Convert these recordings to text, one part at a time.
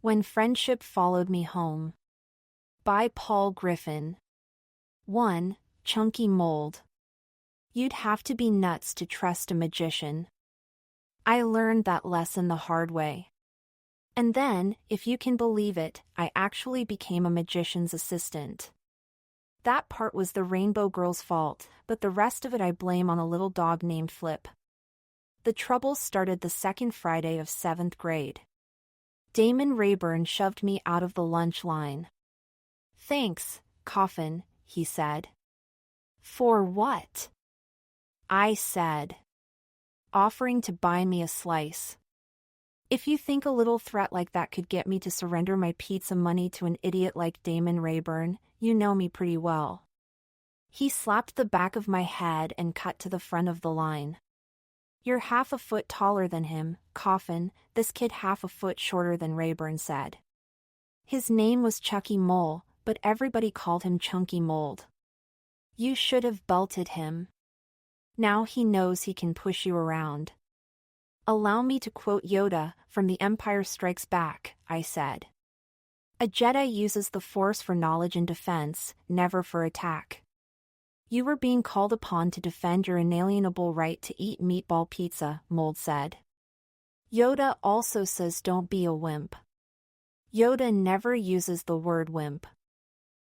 When Friendship Followed Me Home. By Paul Griffin. 1. Chunky Mold. You'd have to be nuts to trust a magician. I learned that lesson the hard way. And then, if you can believe it, I actually became a magician's assistant. That part was the Rainbow Girl's fault, but the rest of it I blame on a little dog named Flip. The trouble started the second Friday of 7th grade. Damon Rayburn shoved me out of the lunch line. "Thanks, Coffin," he said. "For what?" I said. "Offering to buy me a slice. If you think a little threat like that could get me to surrender my pizza money to an idiot like Damon Rayburn, you know me pretty well." He slapped the back of my head and cut to the front of the line. "You're half a foot taller than him, Coffin," this kid half a foot shorter than Rayburn said. His name was Chucky Mole, but everybody called him Chunky Mold. "You should have belted him. Now he knows he can push you around." "Allow me to quote Yoda from The Empire Strikes Back," I said. "A Jedi uses the Force for knowledge and defense, never for attack." "You were being called upon to defend your inalienable right to eat meatball pizza," Mold said. "Yoda also says don't be a wimp." Yoda never uses the word wimp.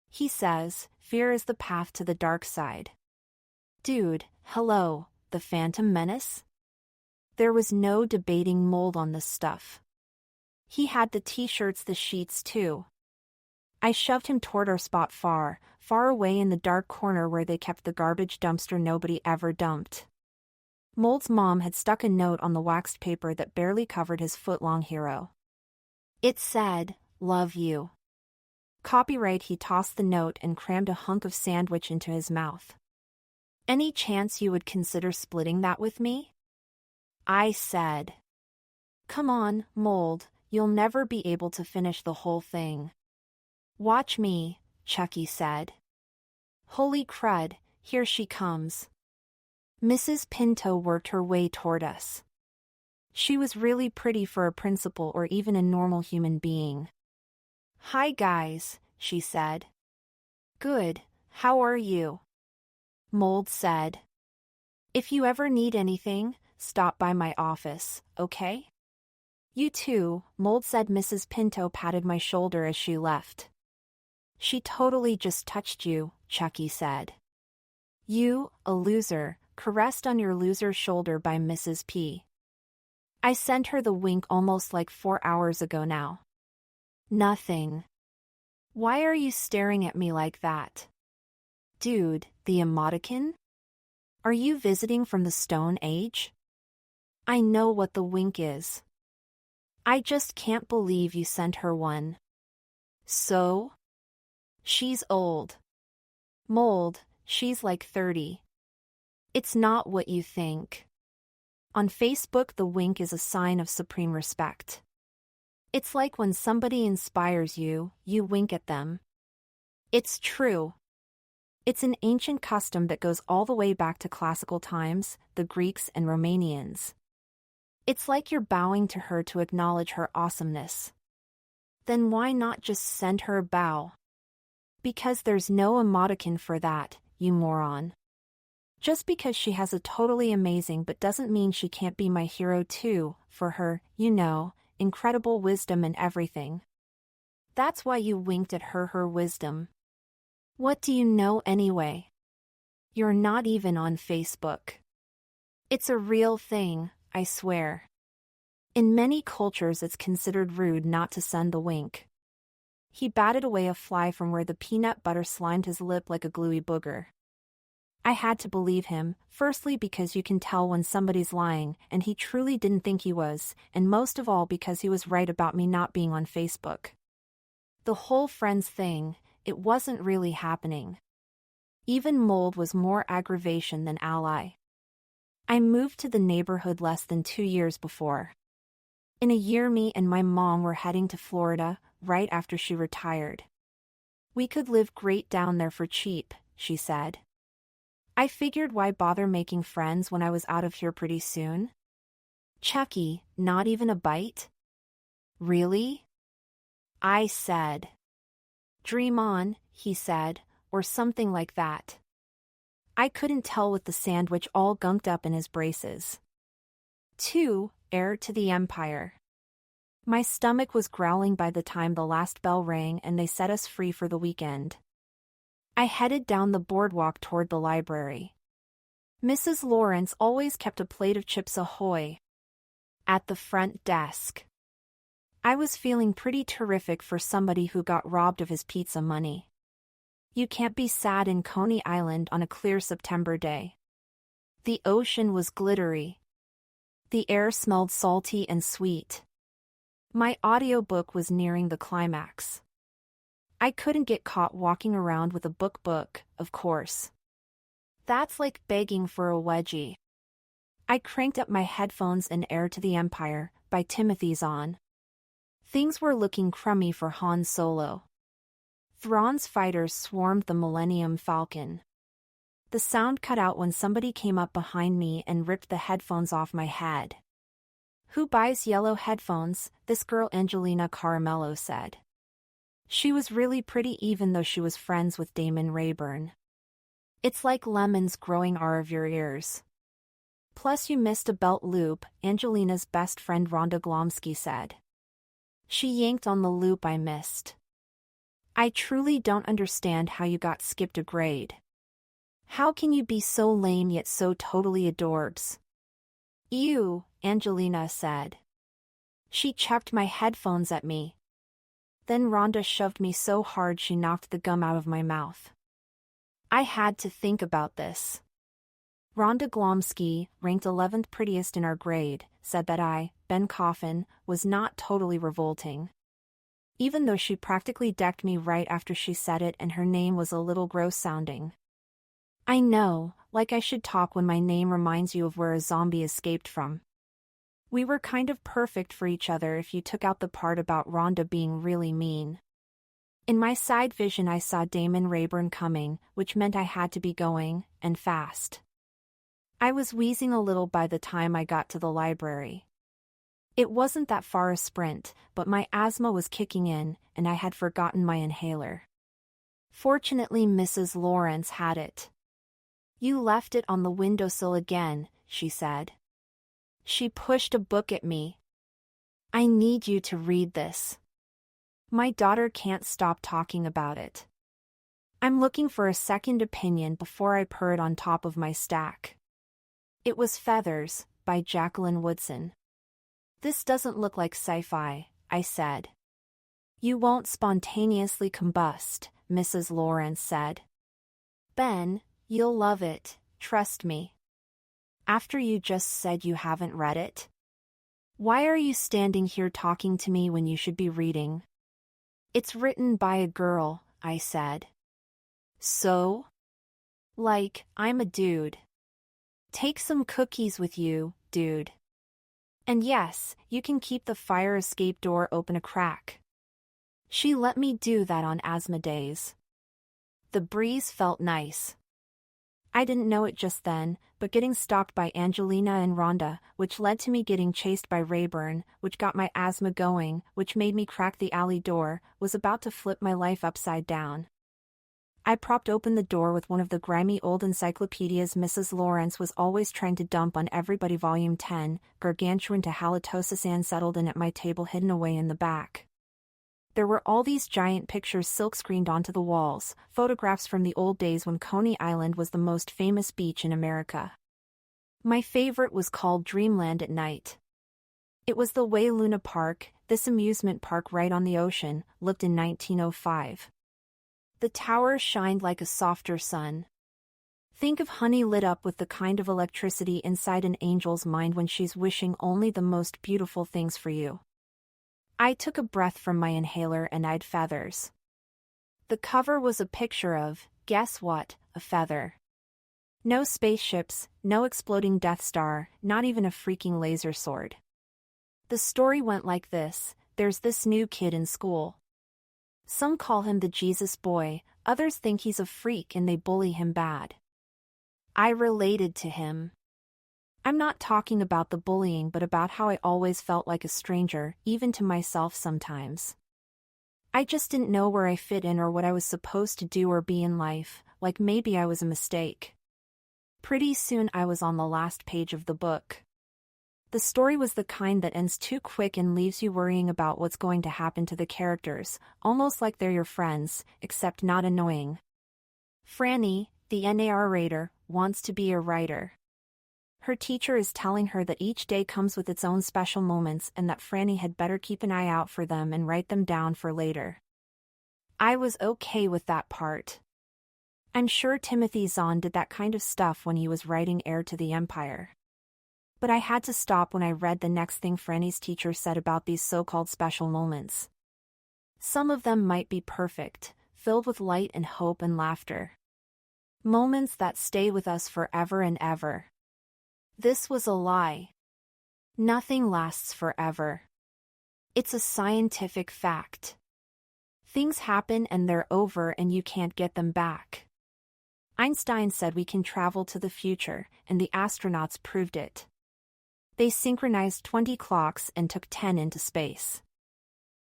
He says, fear is the path to the dark side. Dude, hello, the Phantom Menace? There was no debating Mold on this stuff. He had the t-shirts, the sheets too. I shoved him toward our spot far, far away in the dark corner where they kept the garbage dumpster nobody ever dumped. Mold's mom had stuck a note on the waxed paper that barely covered his foot-long hero. It said, "Love you." Copyright. He tossed the note and crammed a hunk of sandwich into his mouth. "Any chance you would consider splitting that with me?" I said. "Come on, Mold, you'll never be able to finish the whole thing." "Watch me," Chucky said. Holy crud, here she comes. Mrs. Pinto worked her way toward us. She was really pretty for a principal or even a normal human being. "Hi guys," she said. "Good, how are you?" Mold said. "If you ever need anything, stop by my office, okay?" "You too," Mold said. Mrs. Pinto patted my shoulder as she left. "She totally just touched you," Chucky said. "You, a loser, caressed on your loser's shoulder by Mrs. P. I sent her the wink almost like 4 hours ago now." "Nothing." "Why are you staring at me like that?" "Dude, the emoticon? Are you visiting from the Stone Age?" "I know what the wink is." "I just can't believe you sent her one." "So?" "She's old." "Mold, she's like 30. It's not what you think." On Facebook, the wink is a sign of supreme respect. It's like when somebody inspires you, you wink at them. It's true. It's an ancient custom that goes all the way back to classical times, the Greeks and Romanians. It's like you're bowing to her to acknowledge her awesomeness. Then why not just send her a bow? Because there's no emoticon for that, you moron. Just because she has a totally amazing but doesn't mean she can't be my hero too, for her, you know, incredible wisdom and everything. That's why you winked at her wisdom. What do you know anyway? You're not even on Facebook. It's a real thing, I swear. In many cultures it's considered rude not to send the wink. He batted away a fly from where the peanut butter slimed his lip like a gluey booger. I had to believe him, firstly because you can tell when somebody's lying, and he truly didn't think he was, and most of all because he was right about me not being on Facebook. The whole friends thing, it wasn't really happening. Even Mold was more aggravation than ally. I moved to the neighborhood less than 2 years before. In a year me and my mom were heading to Florida, right after she retired. "We could live great down there for cheap," she said. I figured why bother making friends when I was out of here pretty soon? "Chucky, not even a bite?" "Really?" I said. Dream on, he said, or something like that. I couldn't tell with the sandwich all gunked up in his braces. 2. Heir to the Empire. My stomach was growling by the time the last bell rang and they set us free for the weekend. I headed down the boardwalk toward the library. Mrs. Lawrence always kept a plate of Chips Ahoy at the front desk. I was feeling pretty terrific for somebody who got robbed of his pizza money. You can't be sad in Coney Island on a clear September day. The ocean was glittery. The air smelled salty and sweet. My audiobook was nearing the climax. I couldn't get caught walking around with a book, of course. That's like begging for a wedgie. I cranked up my headphones and Heir to the Empire by Timothy Zahn. Things were looking crummy for Han Solo. Thrawn's fighters swarmed the Millennium Falcon. The sound cut out when somebody came up behind me and ripped the headphones off my head. Who buys yellow headphones? This girl Angelina Caramello said. She was really pretty even though she was friends with Damon Rayburn. It's like lemons growing out of your ears. Plus you missed a belt loop, Angelina's best friend Rhonda Glomsky said. She yanked on the loop I missed. I truly don't understand how you got skipped a grade. How can you be so lame yet so totally adorbs? Ew, Angelina said. She chucked my headphones at me. Then Rhonda shoved me so hard she knocked the gum out of my mouth. I had to think about this. Rhonda Glomsky, ranked 11th prettiest in our grade, said that I, Ben Coffin, was not totally revolting. Even though she practically decked me right after she said it and her name was a little gross sounding. I know, like I should talk when my name reminds you of where a zombie escaped from. We were kind of perfect for each other if you took out the part about Rhonda being really mean. In my side vision I saw Damon Rayburn coming, which meant I had to be going, and fast. I was wheezing a little by the time I got to the library. It wasn't that far a sprint, but my asthma was kicking in, and I had forgotten my inhaler. Fortunately Mrs. Lawrence had it. You left it on the windowsill again, she said. She pushed a book at me. I need you to read this. My daughter can't stop talking about it. I'm looking for a second opinion before I put it on top of my stack. It was Feathers, by Jacqueline Woodson. This doesn't look like sci-fi, I said. You won't spontaneously combust, Mrs. Lawrence said. Ben, you'll love it, trust me. After you just said you haven't read it? Why are you standing here talking to me when you should be reading? It's written by a girl, I said. So? Like, I'm a dude. Take some cookies with you, dude. And yes, you can keep the fire escape door open a crack. She let me do that on asthma days. The breeze felt nice. I didn't know it just then, but getting stopped by Angelina and Rhonda, which led to me getting chased by Rayburn, which got my asthma going, which made me crack the alley door, was about to flip my life upside down. I propped open the door with one of the grimy old encyclopedias Mrs. Lawrence was always trying to dump on everybody. Volume 10, Gargantuan to Halitosis, and settled in at my table hidden away in the back. There were all these giant pictures silk-screened onto the walls, photographs from the old days when Coney Island was the most famous beach in America. My favorite was called Dreamland at Night. It was the way Luna Park, this amusement park right on the ocean, looked in 1905. The towers shined like a softer sun. Think of honey lit up with the kind of electricity inside an angel's mind when she's wishing only the most beautiful things for you. I took a breath from my inhaler and eyed Feathers. The cover was a picture of, guess what, a feather. No spaceships, no exploding Death Star, not even a freaking laser sword. The story went like this: there's this new kid in school. Some call him the Jesus boy, others think he's a freak and they bully him bad. I related to him. I'm not talking about the bullying but about how I always felt like a stranger, even to myself sometimes. I just didn't know where I fit in or what I was supposed to do or be in life, like maybe I was a mistake. Pretty soon I was on the last page of the book. The story was the kind that ends too quick and leaves you worrying about what's going to happen to the characters, almost like they're your friends, except not annoying. Franny, the narrator, wants to be a writer. Her teacher is telling her that each day comes with its own special moments and that Franny had better keep an eye out for them and write them down for later. I was okay with that part. I'm sure Timothy Zahn did that kind of stuff when he was writing Heir to the Empire. But I had to stop when I read the next thing Franny's teacher said about these so-called special moments. Some of them might be perfect, filled with light and hope and laughter. Moments that stay with us forever and ever. This was a lie. Nothing lasts forever. It's a scientific fact. Things happen and they're over and you can't get them back. Einstein said we can travel to the future, and the astronauts proved it. They synchronized 20 clocks and took 10 into space.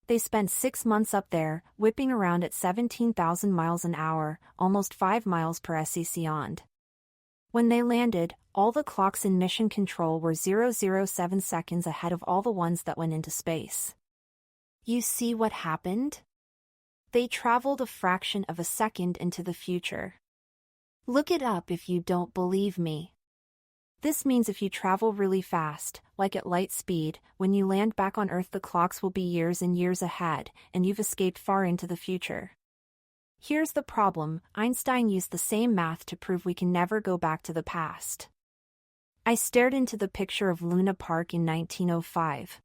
They spent 6 months up there, whipping around at 17,000 miles an hour, almost 5 miles per second. When they landed, all the clocks in mission control were 007 seconds ahead of all the ones that went into space. You see what happened? They traveled a fraction of a second into the future. Look it up if you don't believe me. This means if you travel really fast, like at light speed, when you land back on Earth the clocks will be years and years ahead, and you've escaped far into the future. Here's the problem: Einstein used the same math to prove we can never go back to the past. I stared into the picture of Luna Park in 1905.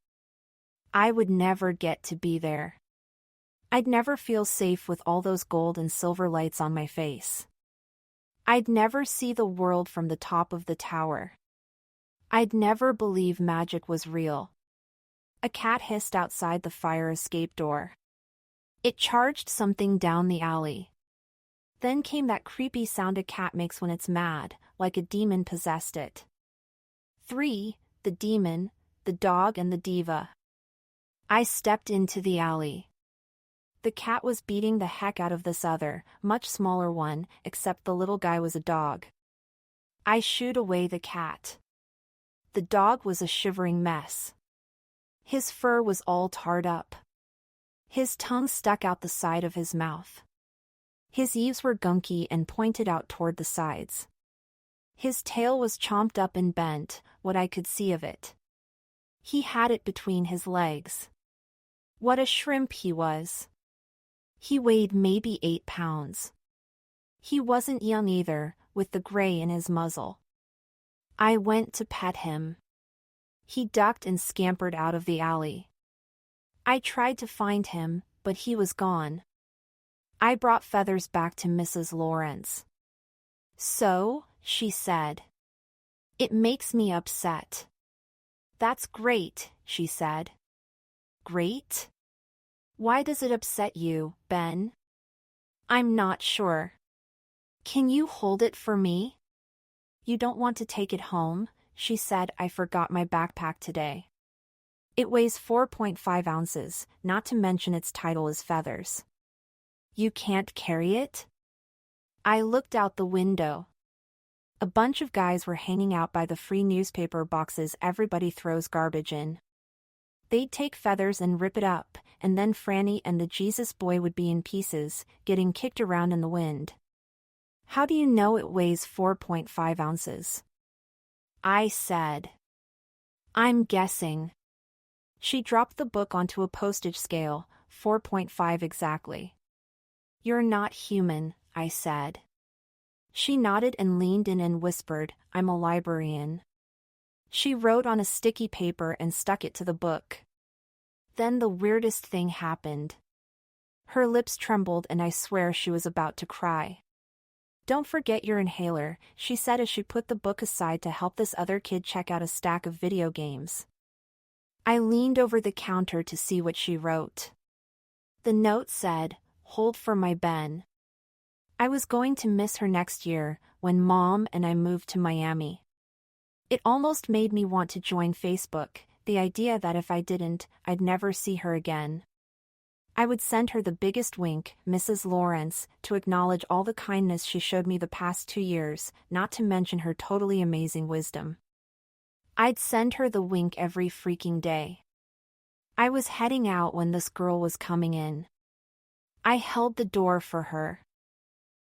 I would never get to be there. I'd never feel safe with all those gold and silver lights on my face. I'd never see the world from the top of the tower. I'd never believe magic was real. A cat hissed outside the fire escape door. It charged something down the alley. Then came that creepy sound a cat makes when it's mad, like a demon possessed it. 3. The demon, the dog and the diva. I stepped into the alley. The cat was beating the heck out of this other, much smaller one, except the little guy was a dog. I shooed away the cat. The dog was a shivering mess. His fur was all tarred up. His tongue stuck out the side of his mouth. His eaves were gunky and pointed out toward the sides. His tail was chomped up and bent, what I could see of it. He had it between his legs. What a shrimp he was. He weighed maybe 8 pounds. He wasn't young either, with the gray in his muzzle. I went to pet him. He ducked and scampered out of the alley. I tried to find him, but he was gone. I brought Feathers back to Mrs. Lawrence. So, she said. It makes me upset. That's great, she said. Great? Why does it upset you, Ben? I'm not sure. Can you hold it for me? You don't want to take it home, she said. I forgot my backpack today. It weighs 4.5 ounces, not to mention its title is Feathers. You can't carry it? I looked out the window. A bunch of guys were hanging out by the free newspaper boxes everybody throws garbage in. They'd take Feathers and rip it up, and then Franny and the Jesus boy would be in pieces, getting kicked around in the wind. How do you know it weighs 4.5 ounces? I said. I'm guessing. She dropped the book onto a postage scale, 4.5 exactly. You're not human, I said. She nodded and leaned in and whispered, I'm a librarian. She wrote on a sticky paper and stuck it to the book. Then the weirdest thing happened. Her lips trembled and I swear she was about to cry. Don't forget your inhaler, she said as she put the book aside to help this other kid check out a stack of video games. I leaned over the counter to see what she wrote. The note said, Hold for my Ben. I was going to miss her next year, when Mom and I moved to Miami. It almost made me want to join Facebook, the idea that if I didn't, I'd never see her again. I would send her the biggest wink, Mrs. Lawrence, to acknowledge all the kindness she showed me the past 2 years, not to mention her totally amazing wisdom. I'd send her the wink every freaking day. I was heading out when this girl was coming in. I held the door for her.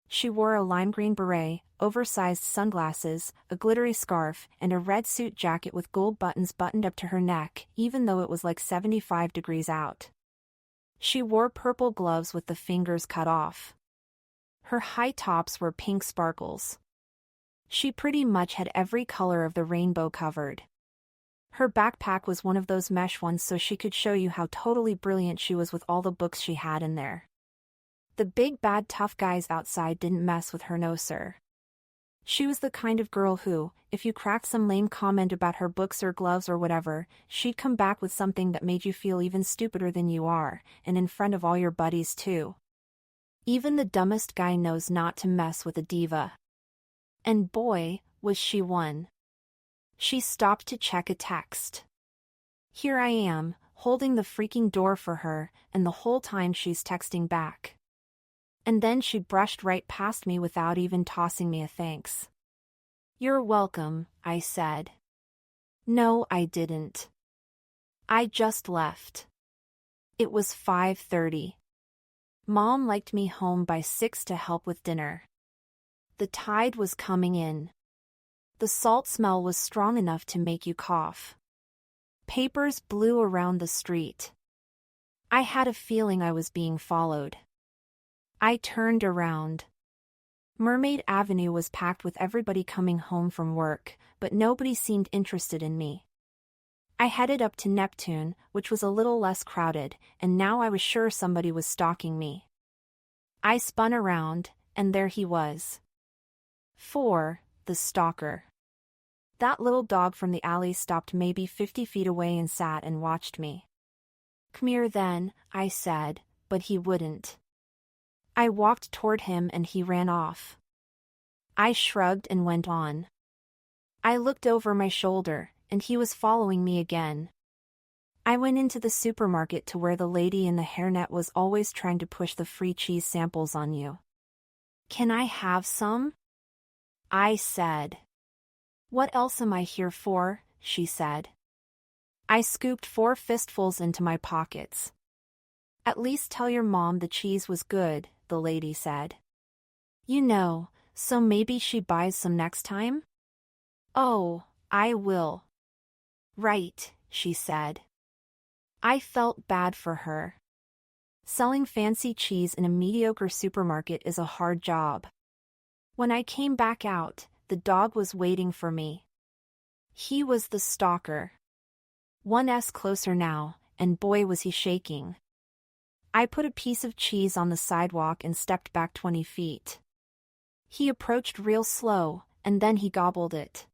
She wore a lime green beret, oversized sunglasses, a glittery scarf, and a red suit jacket with gold buttons buttoned up to her neck, even though it was like 75 degrees out. She wore purple gloves with the fingers cut off. Her high tops were pink sparkles. She pretty much had every color of the rainbow covered. Her backpack was one of those mesh ones so she could show you how totally brilliant she was with all the books she had in there. The big bad tough guys outside didn't mess with her, no sir. She was the kind of girl who, if you cracked some lame comment about her books or gloves or whatever, she'd come back with something that made you feel even stupider than you are, and in front of all your buddies too. Even the dumbest guy knows not to mess with a diva. And boy, was she one. She stopped to check a text. Here I am, holding the freaking door for her, and the whole time she's texting back. And then she brushed right past me without even tossing me a thanks. You're welcome, I said. No, I didn't. I just left. It was 5:30. Mom liked me home by 6 to help with dinner. The tide was coming in. The salt smell was strong enough to make you cough. Papers blew around the street. I had a feeling I was being followed. I turned around. Mermaid Avenue was packed with everybody coming home from work, but nobody seemed interested in me. I headed up to Neptune, which was a little less crowded, and now I was sure somebody was stalking me. I spun around, and there he was. 4, the stalker. That little dog from the alley stopped maybe 50 feet away and sat and watched me. Come here then, I said, but he wouldn't. I walked toward him and he ran off. I shrugged and went on. I looked over my shoulder, and he was following me again. I went into the supermarket to where the lady in the hairnet was always trying to push the free cheese samples on you. Can I have some? I said. What else am I here for? She said. I scooped 4 fistfuls into my pockets. At least tell your mom the cheese was good, the lady said. You know, so maybe she buys some next time? Oh, I will. Right, she said. I felt bad for her. Selling fancy cheese in a mediocre supermarket is a hard job. When I came back out, the dog was waiting for me. He was the stalker. 1 closer now, and boy was he shaking. I put a piece of cheese on the sidewalk and stepped back 20 feet. He approached real slow, and then he gobbled it.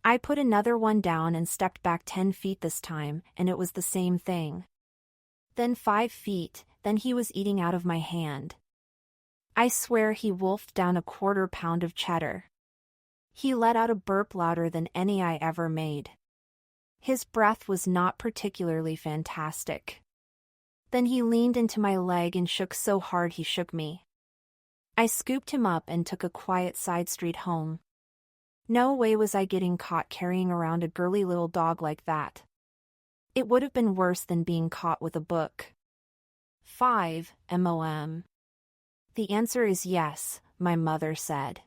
I put another one down and stepped back 10 feet this time, and it was the same thing. Then 5 feet, then he was eating out of my hand. I swear he wolfed down a 1/4 pound of cheddar. He let out a burp louder than any I ever made. His breath was not particularly fantastic. Then he leaned into my leg and shook so hard he shook me. I scooped him up and took a quiet side street home. No way was I getting caught carrying around a girly little dog like that. It would have been worse than being caught with a book. 5 mom. The answer is yes, my mother said.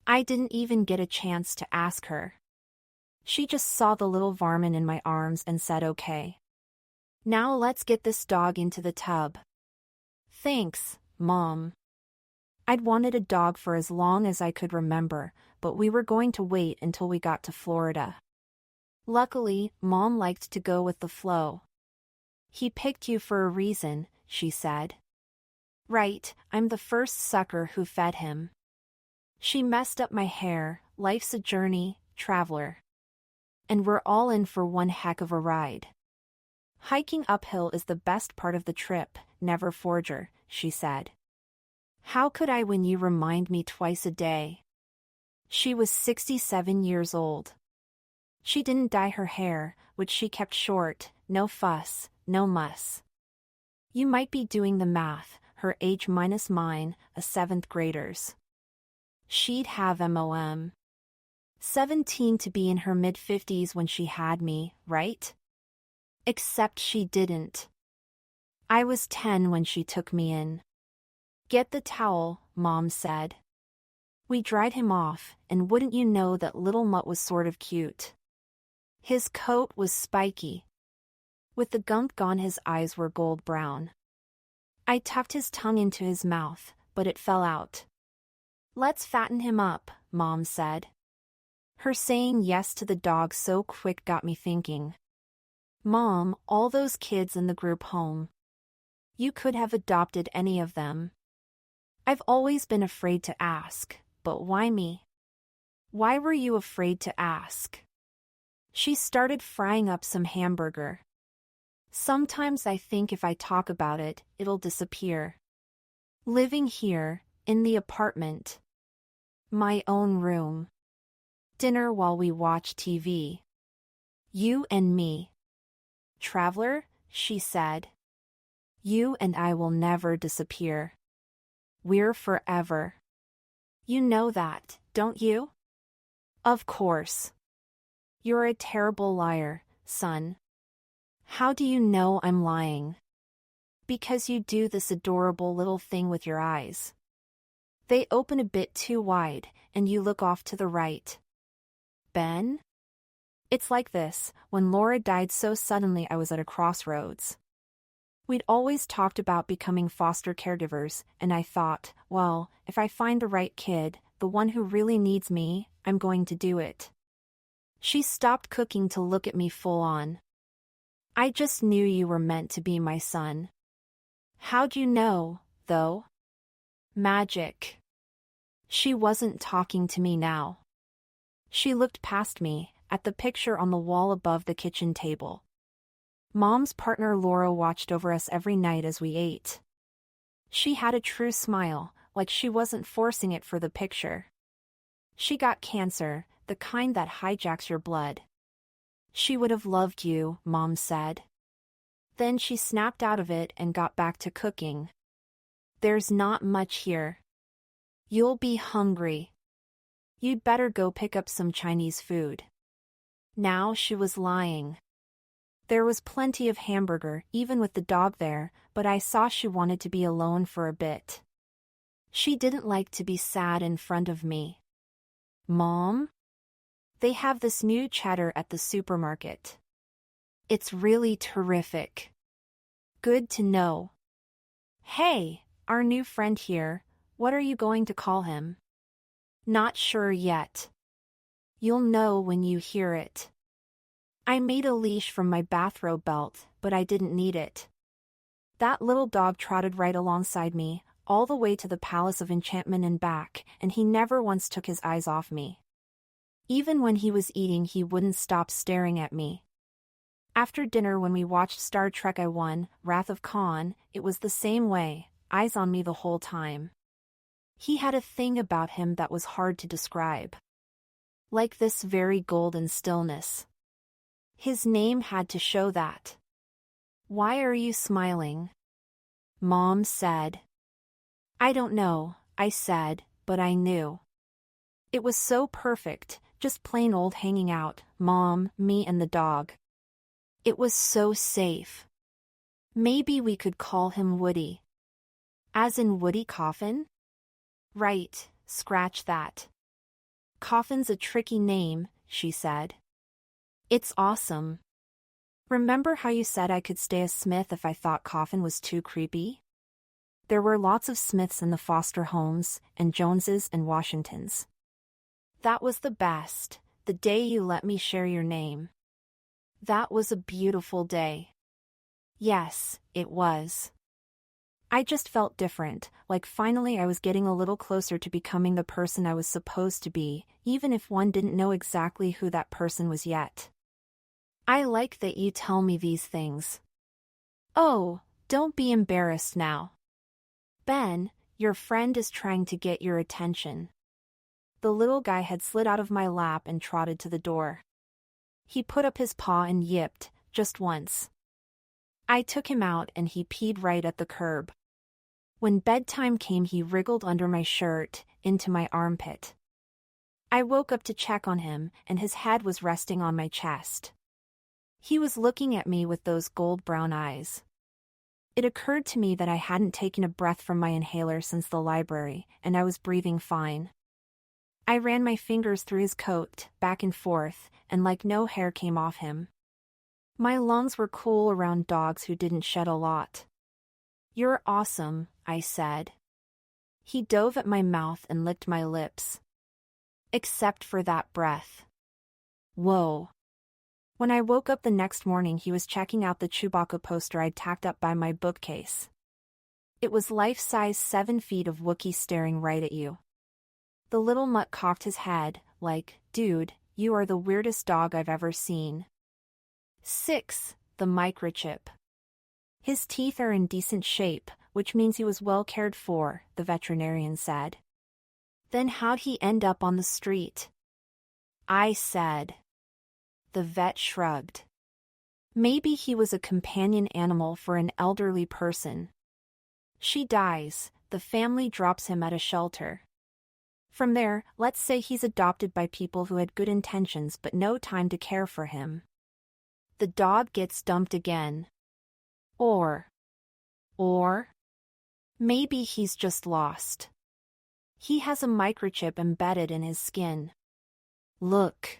I didn't even get a chance to ask her. She just saw the little varmint in my arms and said okay. Now let's get this dog into the tub. Thanks, Mom. I'd wanted a dog for as long as I could remember, but we were going to wait until we got to Florida. Luckily, Mom liked to go with the flow. He picked you for a reason, she said. Right, I'm the first sucker who fed him. She messed up my hair, life's a journey, traveler. And we're all in for one heck of a ride. Hiking uphill is the best part of the trip, never forger, she said. How could I when you remind me twice a day? She was 67 years old. She didn't dye her hair, which she kept short, no fuss, no muss. You might be doing the math, her age minus mine, a 7th grader's. She'd have MOM. 17 to be in her mid-50s when she had me, right? Except she didn't. I was 10 when she took me in. Get the towel, Mom said. We dried him off, and wouldn't you know that little Mutt was sort of cute. His coat was spiky. With the gunk gone, his eyes were gold brown. I tucked his tongue into his mouth, but it fell out. Let's fatten him up, Mom said. Her saying yes to the dog so quick got me thinking. Mom, all those kids in the group home. You could have adopted any of them. I've always been afraid to ask, but why me? Why were you afraid to ask? She started frying up some hamburger. Sometimes I think if I talk about it, it'll disappear. Living here, in the apartment. My own room. Dinner while we watch TV. You and me. Traveler, she said. You and I will never disappear. We're forever. You know that, don't you? Of course. You're a terrible liar, son. How do you know I'm lying? Because you do this adorable little thing with your eyes. They open a bit too wide, and you look off to the right. Ben? It's like this, when Laura died so suddenly I was at a crossroads. We'd always talked about becoming foster caregivers, and I thought, well, if I find the right kid, the one who really needs me, I'm going to do it. She stopped cooking to look at me full on. I just knew you were meant to be my son. How'd you know, though? Magic. She wasn't talking to me now. She looked past me, at the picture on the wall above the kitchen table. Mom's partner Laura watched over us every night as we ate. She had a true smile, like she wasn't forcing it for the picture. She got cancer, the kind that hijacks your blood. She would have loved you, Mom said. Then she snapped out of it and got back to cooking. There's not much here. You'll be hungry. You'd better go pick up some Chinese food. Now she was lying. There was plenty of hamburger, even with the dog there, but I saw she wanted to be alone for a bit. She didn't like to be sad in front of me. Mom? They have this new cheddar at the supermarket. It's really terrific. Good to know. Hey, our new friend here, what are you going to call him? Not sure yet. You'll know when you hear it. I made a leash from my bathrobe belt, but I didn't need it. That little dog trotted right alongside me, all the way to the Palace of Enchantment and back, and he never once took his eyes off me. Even when he was eating, he wouldn't stop staring at me. After dinner when we watched Star Trek I, Wrath of Khan, it was the same way, eyes on me the whole time. He had a thing about him that was hard to describe. Like this very golden stillness. His name had to show that. Why are you smiling? Mom said. I don't know, I said, but I knew. It was so perfect, just plain old hanging out, Mom, me and the dog. It was so safe. Maybe we could call him Woody. As in Woody Coffin? Right, scratch that. Coffin's a tricky name, she said. It's awesome. Remember how you said I could stay a Smith if I thought Coffin was too creepy? There were lots of Smiths in the foster homes, and Joneses and Washingtons. That was the best, the day you let me share your name. That was a beautiful day. Yes, it was. I just felt different, like finally I was getting a little closer to becoming the person I was supposed to be, even if one didn't know exactly who that person was yet. I like that you tell me these things. Oh, don't be embarrassed now. Ben, your friend is trying to get your attention. The little guy had slid out of my lap and trotted to the door. He put up his paw and yipped, just once. I took him out and he peed right at the curb. When bedtime came, he wriggled under my shirt, into my armpit. I woke up to check on him, and his head was resting on my chest. He was looking at me with those gold-brown eyes. It occurred to me that I hadn't taken a breath from my inhaler since the library, and I was breathing fine. I ran my fingers through his coat, back and forth, and like no hair came off him. My lungs were cool around dogs who didn't shed a lot. "You're awesome," I said. He dove at my mouth and licked my lips. Except for that breath. Whoa. When I woke up the next morning, he was checking out the Chewbacca poster I'd tacked up by my bookcase. It was life-size 7 feet of Wookiee staring right at you. The little mutt cocked his head, like, "Dude, you are the weirdest dog I've ever seen." 6. The microchip. His teeth are in decent shape, which means he was well cared for, the veterinarian said. Then how'd he end up on the street? I said. The vet shrugged. Maybe he was a companion animal for an elderly person. She dies, the family drops him at a shelter. From there, let's say he's adopted by people who had good intentions but no time to care for him. The dog gets dumped again. Or maybe he's just lost. He has a microchip embedded in his skin. Look.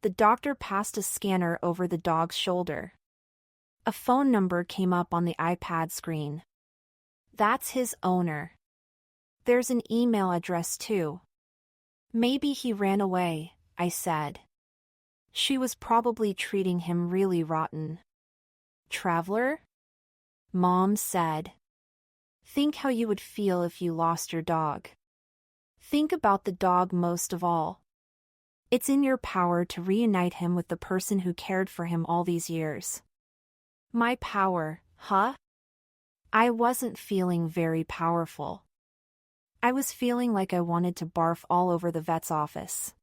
The doctor passed a scanner over the dog's shoulder. A phone number came up on the iPad screen. That's his owner. There's an email address too. Maybe he ran away, I said. She was probably treating him really rotten. Traveler? Mom said. Think how you would feel if you lost your dog. Think about the dog most of all. It's in your power to reunite him with the person who cared for him all these years. My power, huh? I wasn't feeling very powerful. I was feeling like I wanted to barf all over the vet's office.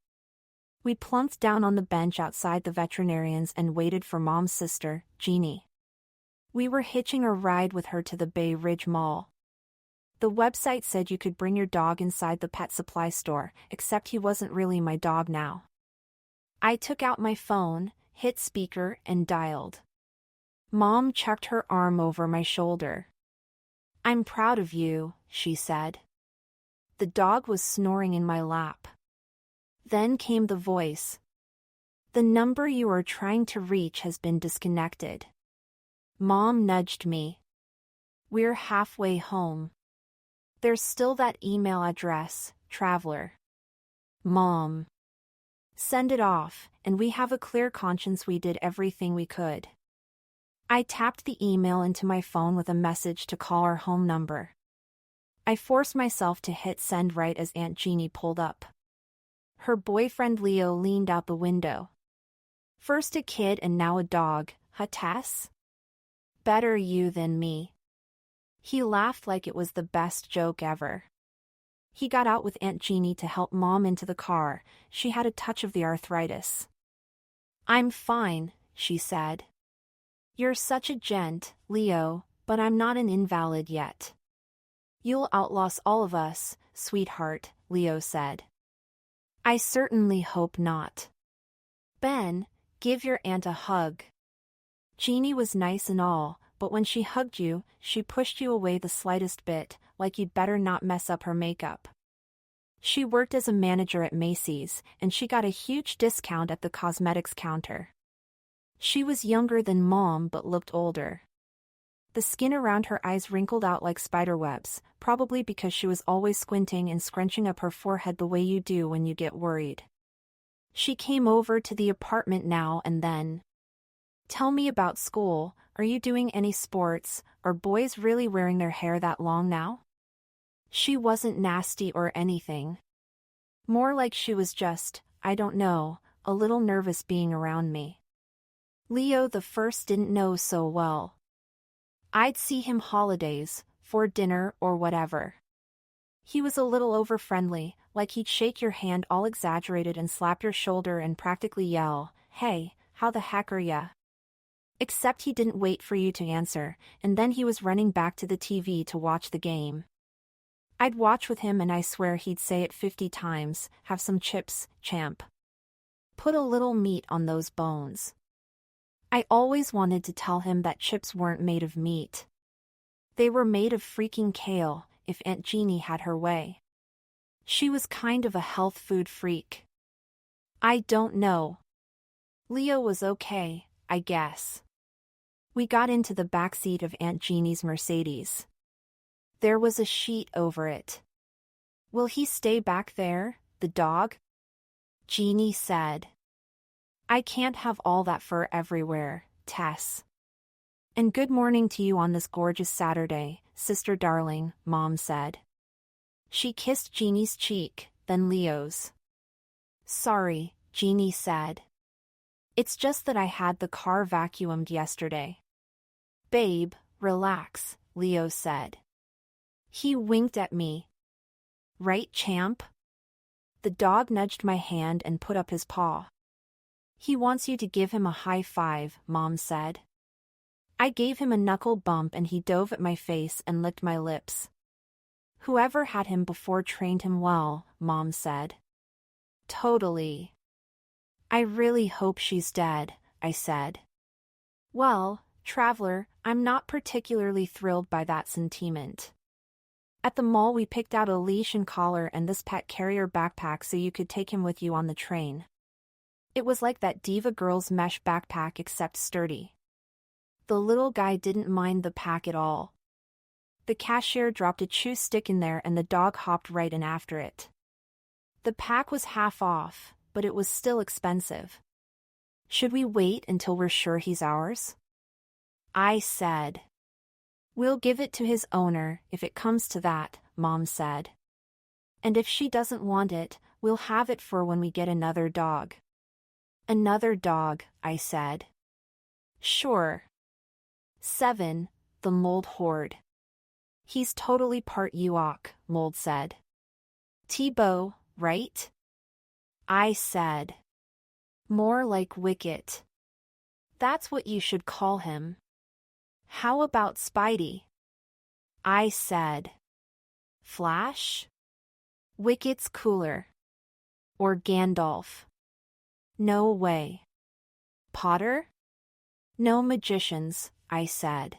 We plumped down on the bench outside the veterinarian's and waited for Mom's sister, Jeannie. We were hitching a ride with her to the Bay Ridge Mall. The website said you could bring your dog inside the pet supply store, except he wasn't really my dog now. I took out my phone, hit speaker, and dialed. Mom chucked her arm over my shoulder. I'm proud of you, she said. The dog was snoring in my lap. Then came the voice. The number you are trying to reach has been disconnected. Mom nudged me. We're halfway home. There's still that email address, Traveler. Mom. Send it off, and we have a clear conscience we did everything we could. I tapped the email into my phone with a message to call our home number. I forced myself to hit send right as Aunt Jeannie pulled up. Her boyfriend Leo leaned out the window. First a kid and now a dog, huh, Tess? Better you than me. He laughed like it was the best joke ever. He got out with Aunt Jeannie to help Mom into the car. She had a touch of the arthritis. I'm fine, she said. You're such a gent, Leo, but I'm not an invalid yet. You'll outlast all of us, sweetheart, Leo said. I certainly hope not. Ben, give your aunt a hug. Jeannie was nice and all, but when she hugged you, she pushed you away the slightest bit, like you'd better not mess up her makeup. She worked as a manager at Macy's, and she got a huge discount at the cosmetics counter. She was younger than Mom but looked older. The skin around her eyes wrinkled out like spiderwebs, probably because she was always squinting and scrunching up her forehead the way you do when you get worried. She came over to the apartment now and then. Tell me about school. Are you doing any sports? Are boys really wearing their hair that long now? She wasn't nasty or anything. More like she was just, I don't know, a little nervous being around me. Leo the first didn't know so well. I'd see him holidays, for dinner or whatever. He was a little over-friendly, like he'd shake your hand all exaggerated and slap your shoulder and practically yell, "Hey, how the heck are ya?" Except he didn't wait for you to answer, and then he was running back to the TV to watch the game. I'd watch with him and I swear he'd say it 50 times, "Have some chips, champ. Put a little meat on those bones." I always wanted to tell him that chips weren't made of meat. They were made of freaking kale, if Aunt Jeannie had her way. She was kind of a health food freak. I don't know. Leo was okay, I guess. We got into the back seat of Aunt Jeannie's Mercedes. There was a sheet over it. "Will he stay back there, the dog?" Jeannie said. "I can't have all that fur everywhere, Tess." "And good morning to you on this gorgeous Saturday, sister darling," Mom said. She kissed Jeannie's cheek, then Leo's. "Sorry," Jeannie said. "It's just that I had the car vacuumed yesterday." "Babe, relax," Leo said. He winked at me. "Right, champ?" The dog nudged my hand and put up his paw. "He wants you to give him a high five," Mom said. I gave him a knuckle bump and he dove at my face and licked my lips. "Whoever had him before trained him well," Mom said. "Totally." "I really hope she's dead," I said. "Well, traveler, I'm not particularly thrilled by that sentiment." At the mall we picked out a leash and collar and this pet carrier backpack so you could take him with you on the train. It was like that Diva Girls mesh backpack except sturdy. The little guy didn't mind the pack at all. The cashier dropped a chew stick in there and the dog hopped right in after it. The pack was half off, but it was still expensive. "Should we wait until we're sure he's ours?" I said. "We'll give it to his owner, if it comes to that," Mom said. "And if she doesn't want it, we'll have it for when we get another dog." "Another dog," I said. "Sure." 7. The Mold Horde. "He's totally part Ewok," Mold said. "T-Bow, right?" I said. "More like Wicket." "That's what you should call him." "How about Spidey?" I said. "Flash?" "Wicket's cooler." "Or Gandalf." "No way." "Potter?" "No magicians," I said.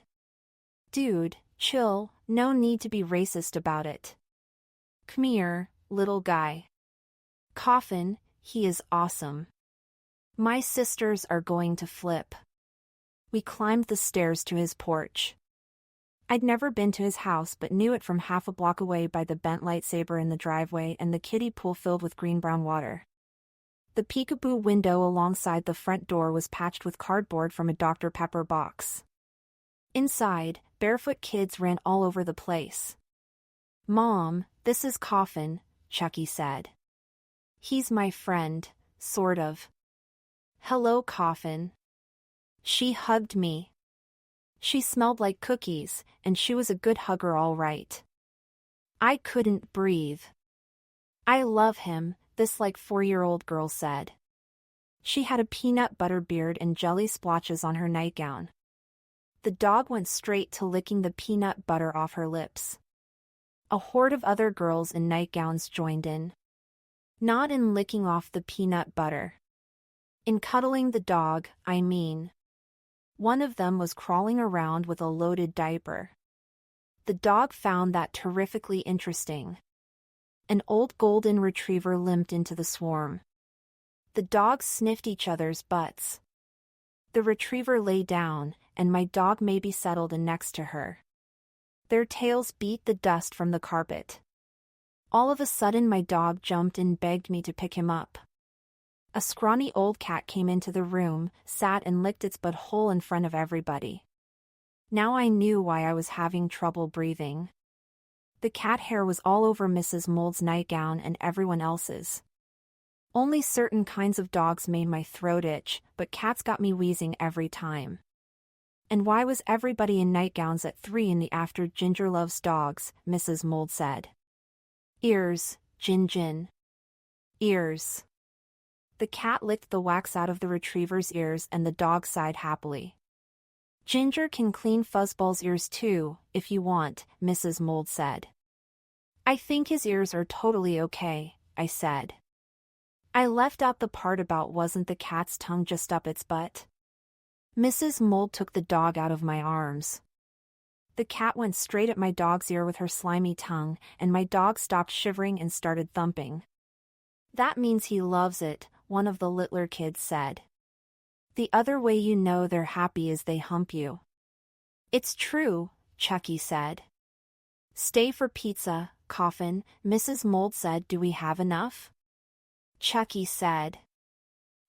"Dude, chill, no need to be racist about it." "Come here, little guy." "Coffin, he is awesome." "My sisters are going to flip." We climbed the stairs to his porch. I'd never been to his house but knew it from half a block away by the bent lightsaber in the driveway and the kiddie pool filled with green-brown water. The peekaboo window alongside the front door was patched with cardboard from a Dr. Pepper box. Inside, barefoot kids ran all over the place. "Mom, this is Coffin," Chucky said. "He's my friend, sort of." "Hello, Coffin." She hugged me. She smelled like cookies, and she was a good hugger all right. I couldn't breathe. "I love him," this like 4-year-old girl said. She had a peanut butter beard and jelly splotches on her nightgown. The dog went straight to licking the peanut butter off her lips. A horde of other girls in nightgowns joined in. Not in licking off the peanut butter. In cuddling the dog, I mean. One of them was crawling around with a loaded diaper. The dog found that terrifically interesting. An old golden retriever limped into the swarm. The dogs sniffed each other's butts. The retriever lay down, and my dog maybe settled in next to her. Their tails beat the dust from the carpet. All of a sudden my dog jumped and begged me to pick him up. A scrawny old cat came into the room, sat and licked its butthole in front of everybody. Now I knew why I was having trouble breathing. The cat hair was all over Mrs. Mold's nightgown and everyone else's. Only certain kinds of dogs made my throat itch, but cats got me wheezing every time. And why was everybody in nightgowns at 3 in the after? Ginger loves dogs, Mrs. Mold said. Ears, Gin. Ears. The cat licked the wax out of the retriever's ears and the dog sighed happily. Ginger can clean Fuzzball's ears too, if you want, Mrs. Mold said. I think his ears are totally okay, I said. I left out the part about wasn't the cat's tongue just up its butt. Mrs. Mold took the dog out of my arms. The cat went straight at my dog's ear with her slimy tongue, and my dog stopped shivering and started thumping. That means he loves it, one of the littler kids said. The other way you know they're happy is they hump you. It's true, Chucky said. Stay for pizza, Coffin, Mrs. Mold said. Do we have enough? Chucky said.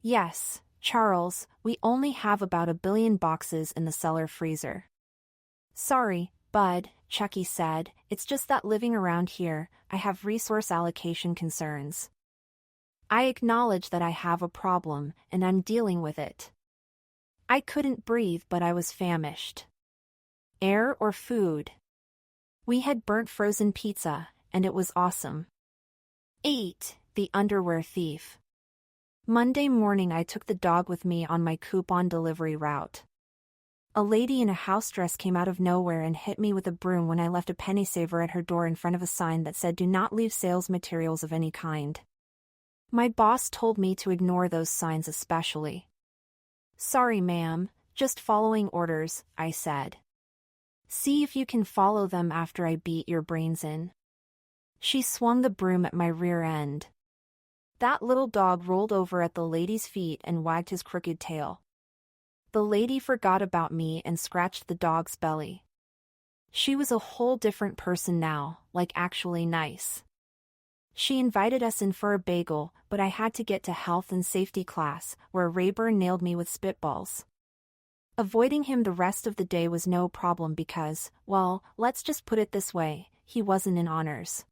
Yes, Charles, we only have about 1 billion boxes in the cellar freezer. Sorry, Bud, Chucky said, it's just that living around here, I have resource allocation concerns. I acknowledge that I have a problem, and I'm dealing with it. I couldn't breathe, but I was famished. Air or food? We had burnt frozen pizza, and it was awesome. 8. The underwear thief. Monday morning I took the dog with me on my coupon delivery route. A lady in a house dress came out of nowhere and hit me with a broom when I left a penny saver at her door in front of a sign that said do not leave sales materials of any kind. My boss told me to ignore those signs especially. Sorry ma'am, just following orders, I said. See if you can follow them after I beat your brains in. She swung the broom at my rear end. That little dog rolled over at the lady's feet and wagged his crooked tail. The lady forgot about me and scratched the dog's belly. She was a whole different person now, like actually nice. She invited us in for a bagel, but I had to get to health and safety class, where Rayburn nailed me with spitballs. Avoiding him the rest of the day was no problem because, well, let's just put it this way, he wasn't in honors.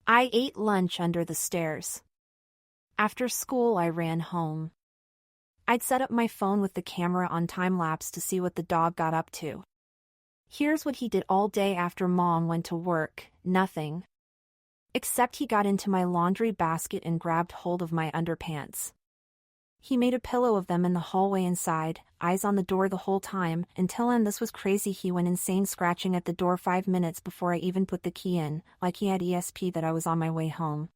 I ate lunch under the stairs. After school I ran home. I'd set up my phone with the camera on time-lapse to see what the dog got up to. Here's what he did all day after Mom went to work, nothing. Except he got into my laundry basket and grabbed hold of my underpants. He made a pillow of them in the hallway inside, eyes on the door the whole time, until and this was crazy he went insane scratching at the door 5 minutes before I even put the key in, like he had ESP that I was on my way home.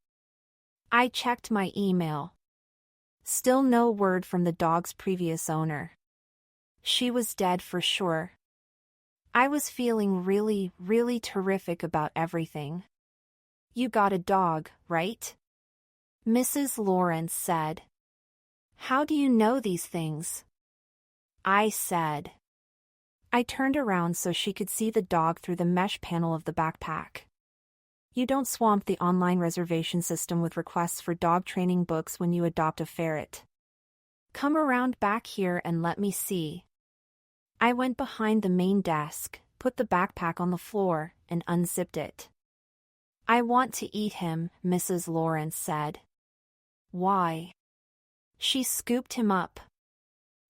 I checked my email. Still no word from the dog's previous owner. She was dead for sure. I was feeling really terrific about everything. You got a dog, right? Mrs. Lawrence said. How do you know these things? I said. I turned around so she could see the dog through the mesh panel of the backpack. You don't swamp the online reservation system with requests for dog training books when you adopt a ferret. Come around back here and let me see. I went behind the main desk, put the backpack on the floor, and unzipped it. I want to eat him, Mrs. Lawrence said. Why? She scooped him up.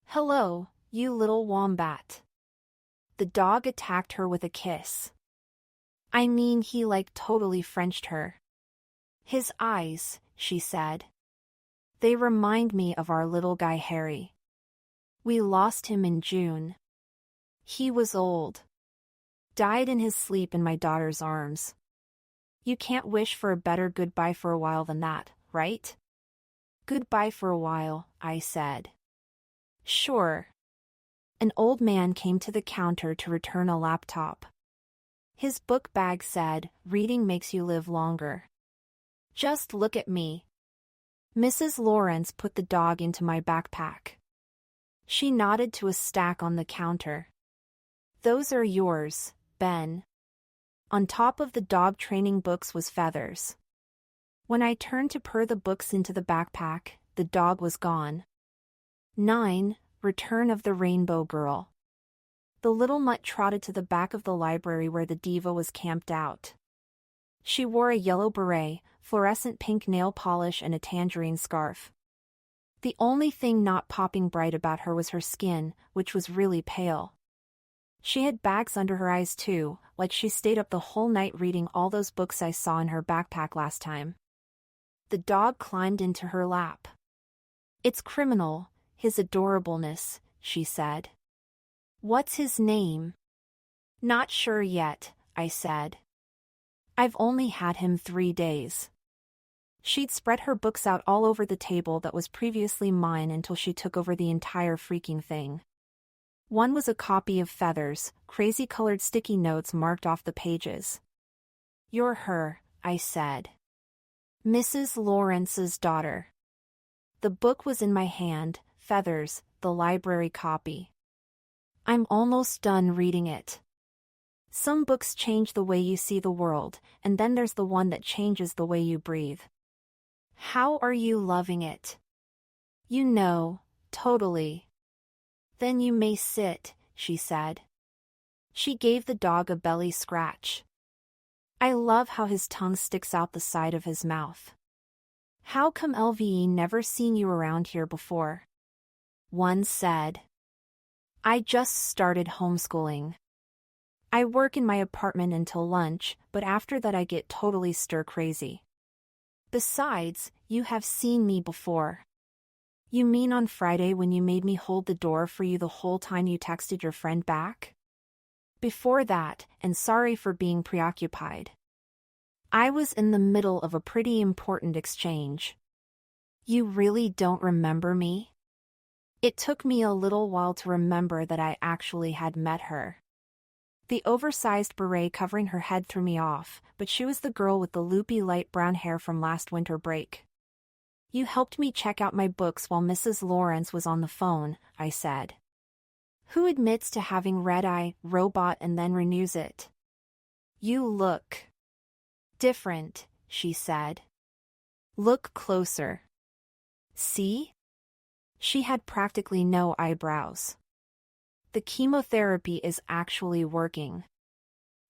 Hello, you little wombat. The dog attacked her with a kiss. I mean, he totally Frenched her. His eyes, she said. They remind me of our little guy Harry. We lost him in June. He was old. Died in his sleep in my daughter's arms. You can't wish for a better goodbye for a while than that, right? Goodbye for a while, I said. Sure. An old man came to the counter to return a laptop. His book bag said, reading makes you live longer. Just look at me. Mrs. Lawrence put the dog into my backpack. She nodded to a stack on the counter. Those are yours, Ben. On top of the dog training books was Feathers. When I turned to put the books into the backpack, the dog was gone. 9. Return of the Rainbow Girl. The little mutt trotted to the back of the library where the diva was camped out. She wore a yellow beret, fluorescent pink nail polish and a tangerine scarf. The only thing not popping bright about her was her skin, which was really pale. She had bags under her eyes too, like she stayed up the whole night reading all those books I saw in her backpack last time. The dog climbed into her lap. It's criminal, his adorableness, she said. What's his name? Not sure yet, I said. I've only had him 3 days. She'd spread her books out all over the table that was previously mine until she took over the entire freaking thing. One was a copy of Feathers, crazy-colored sticky notes marked off the pages. You're her, I said. Mrs. Lawrence's daughter. The book was in my hand, Feathers, the library copy. I'm almost done reading it. Some books change the way you see the world, and then there's the one that changes the way you breathe. How are you loving it? You know, totally. Then you may sit, she said. She gave the dog a belly scratch. I love how his tongue sticks out the side of his mouth. How come LVE never seen you around here before? One said. I just started homeschooling. I work in my apartment until lunch, but after that I get totally stir-crazy. Besides, you have seen me before. You mean on Friday when you made me hold the door for you the whole time you texted your friend back? Before that, and sorry for being preoccupied. I was in the middle of a pretty important exchange. You really don't remember me? It took me a little while to remember that I actually had met her. The oversized beret covering her head threw me off, but she was the girl with the loopy light brown hair from last winter break. You helped me check out my books while Mrs. Lawrence was on the phone, I said. Who admits to having red-eye, robot and then renews it? You look different, she said. Look closer. See? She had practically no eyebrows. The chemotherapy is actually working.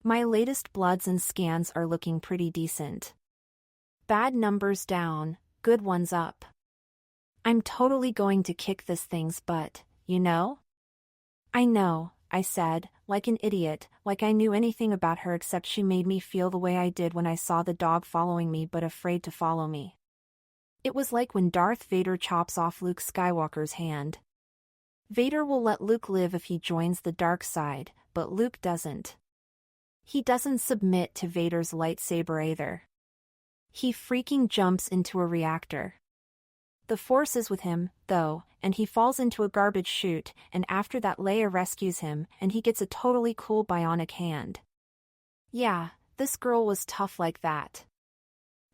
My latest bloods and scans are looking pretty decent. Bad numbers down, good ones up. I'm totally going to kick this thing's butt, you know? I know, I said, like an idiot, like I knew anything about her except she made me feel the way I did when I saw the dog following me but afraid to follow me. It was like when Darth Vader chops off Luke Skywalker's hand. Vader will let Luke live if he joins the dark side, but Luke doesn't. He doesn't submit to Vader's lightsaber either. He freaking jumps into a reactor. The Force is with him, though, and he falls into a garbage chute, and after that Leia rescues him, and he gets a totally cool bionic hand. Yeah, this girl was tough like that.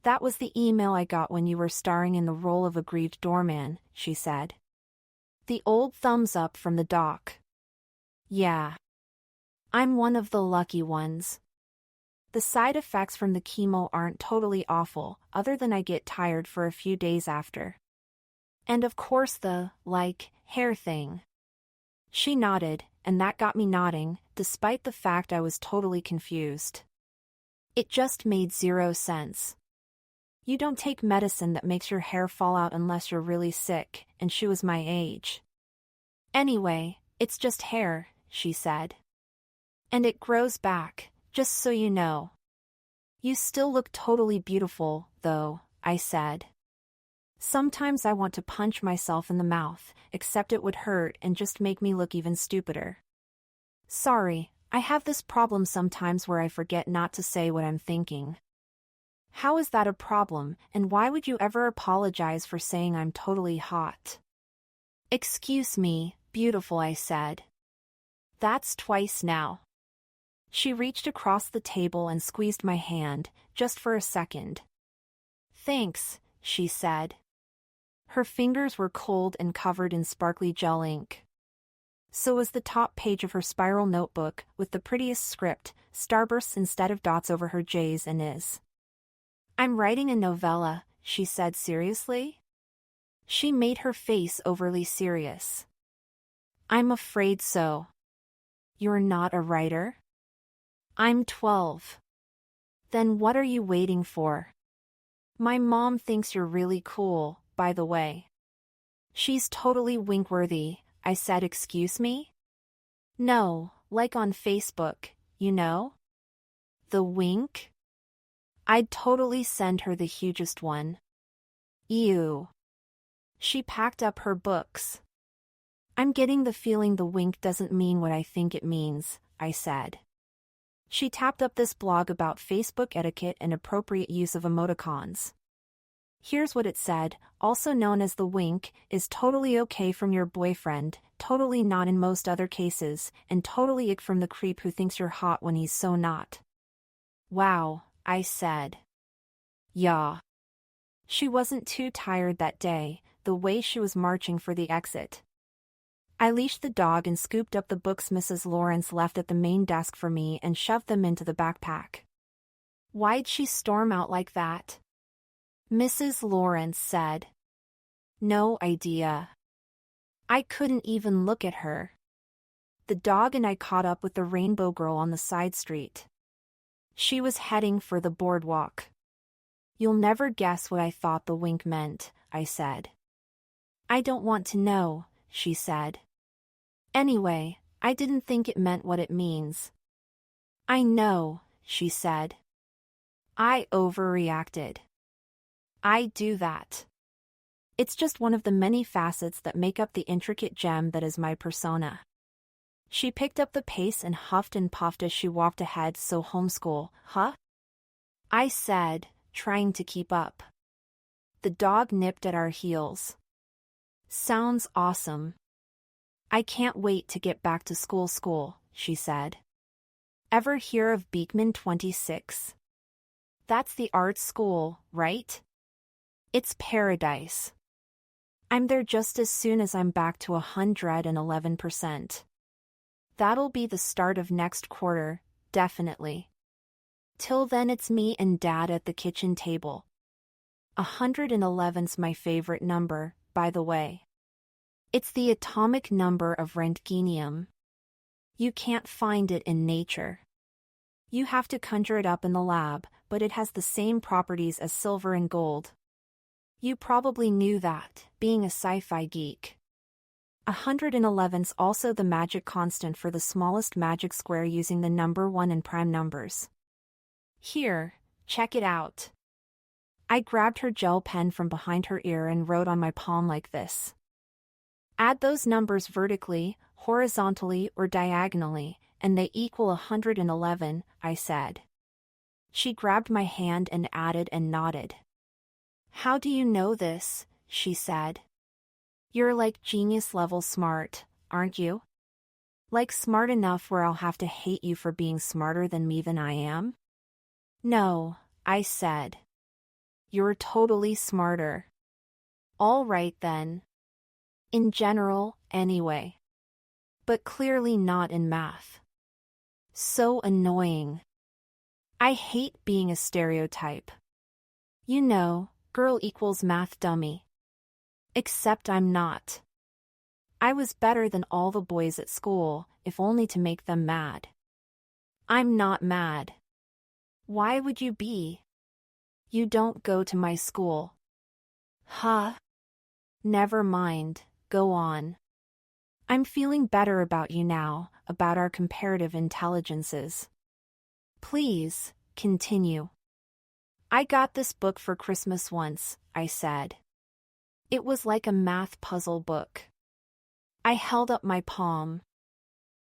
That was the email I got when you were starring in the role of a grieved doorman, she said. The old thumbs up from the doc. Yeah. I'm one of the lucky ones. The side effects from the chemo aren't totally awful, other than I get tired for a few days after. And of course the, hair thing. She nodded, and that got me nodding, despite the fact I was totally confused. It just made 0 sense. You don't take medicine that makes your hair fall out unless you're really sick, and she was my age. Anyway, it's just hair, she said. And it grows back, just so you know. You still look totally beautiful, though, I said. Sometimes I want to punch myself in the mouth, except it would hurt and just make me look even stupider. Sorry, I have this problem sometimes where I forget not to say what I'm thinking. How is that a problem, and why would you ever apologize for saying I'm totally hot? Excuse me, beautiful, I said. That's twice now. She reached across the table and squeezed my hand, just for a second. Thanks, she said. Her fingers were cold and covered in sparkly gel ink. So was the top page of her spiral notebook, with the prettiest script, starbursts instead of dots over her J's and Is. I'm writing a novella, she said seriously. She made her face overly serious. I'm afraid so. You're not a writer? I'm 12. Then what are you waiting for? My mom thinks you're really cool, by the way. She's totally Winkworthy, I said. Excuse me? No, like on Facebook, you know? The wink? I'd totally send her the hugest one. Ew. She packed up her books. I'm getting the feeling the wink doesn't mean what I think it means, I said. She tapped up this blog about Facebook etiquette and appropriate use of emoticons. Here's what it said: also known as the wink, is totally okay from your boyfriend, totally not in most other cases, and totally ick from the creep who thinks you're hot when he's so not. Wow, I said. Yeah. She wasn't too tired that day, the way she was marching for the exit. I leashed the dog and scooped up the books Mrs. Lawrence left at the main desk for me and shoved them into the backpack. Why'd she storm out like that? Mrs. Lawrence said. No idea. I couldn't even look at her. The dog and I caught up with the rainbow girl on the side street. She was heading for the boardwalk. You'll never guess what I thought the wink meant, I said. I don't want to know, she said. Anyway, I didn't think it meant what it means. I know, she said. I overreacted. I do that. It's just one of the many facets that make up the intricate gem that is my persona. She picked up the pace and huffed and puffed as she walked ahead. So homeschool, huh? I said, trying to keep up. The dog nipped at our heels. Sounds awesome. I can't wait to get back to school, she said. Ever hear of Beekman 26? That's the art school, right? It's paradise. I'm there just as soon as I'm back to 111%. That'll be the start of next quarter, definitely. Till then it's me and Dad at the kitchen table. 111's my favorite number, by the way. It's the atomic number of Rentgenium. You can't find it in nature. You have to conjure it up in the lab, but it has the same properties as silver and gold. You probably knew that, being a sci-fi geek. 111's also the magic constant for the smallest magic square using the number 1 and prime numbers. Here, check it out. I grabbed her gel pen from behind her ear and wrote on my palm like this. Add those numbers vertically, horizontally, or diagonally, and they equal 111, I said. She grabbed my hand and added and nodded. How do you know this? She said. You're like genius-level smart, aren't you? Like smart enough where I'll have to hate you for being smarter than me than I am? No, I said. You're totally smarter. All right then. In general, anyway. But clearly not in math. So annoying. I hate being a stereotype. You know, girl equals math dummy. Except I'm not. I was better than all the boys at school, if only to make them mad. I'm not mad. Why would you be? You don't go to my school. Huh? Never mind, go on. I'm feeling better about you now, about our comparative intelligences. Please, continue. I got this book for Christmas once, I said. It was like a math puzzle book. I held up my palm.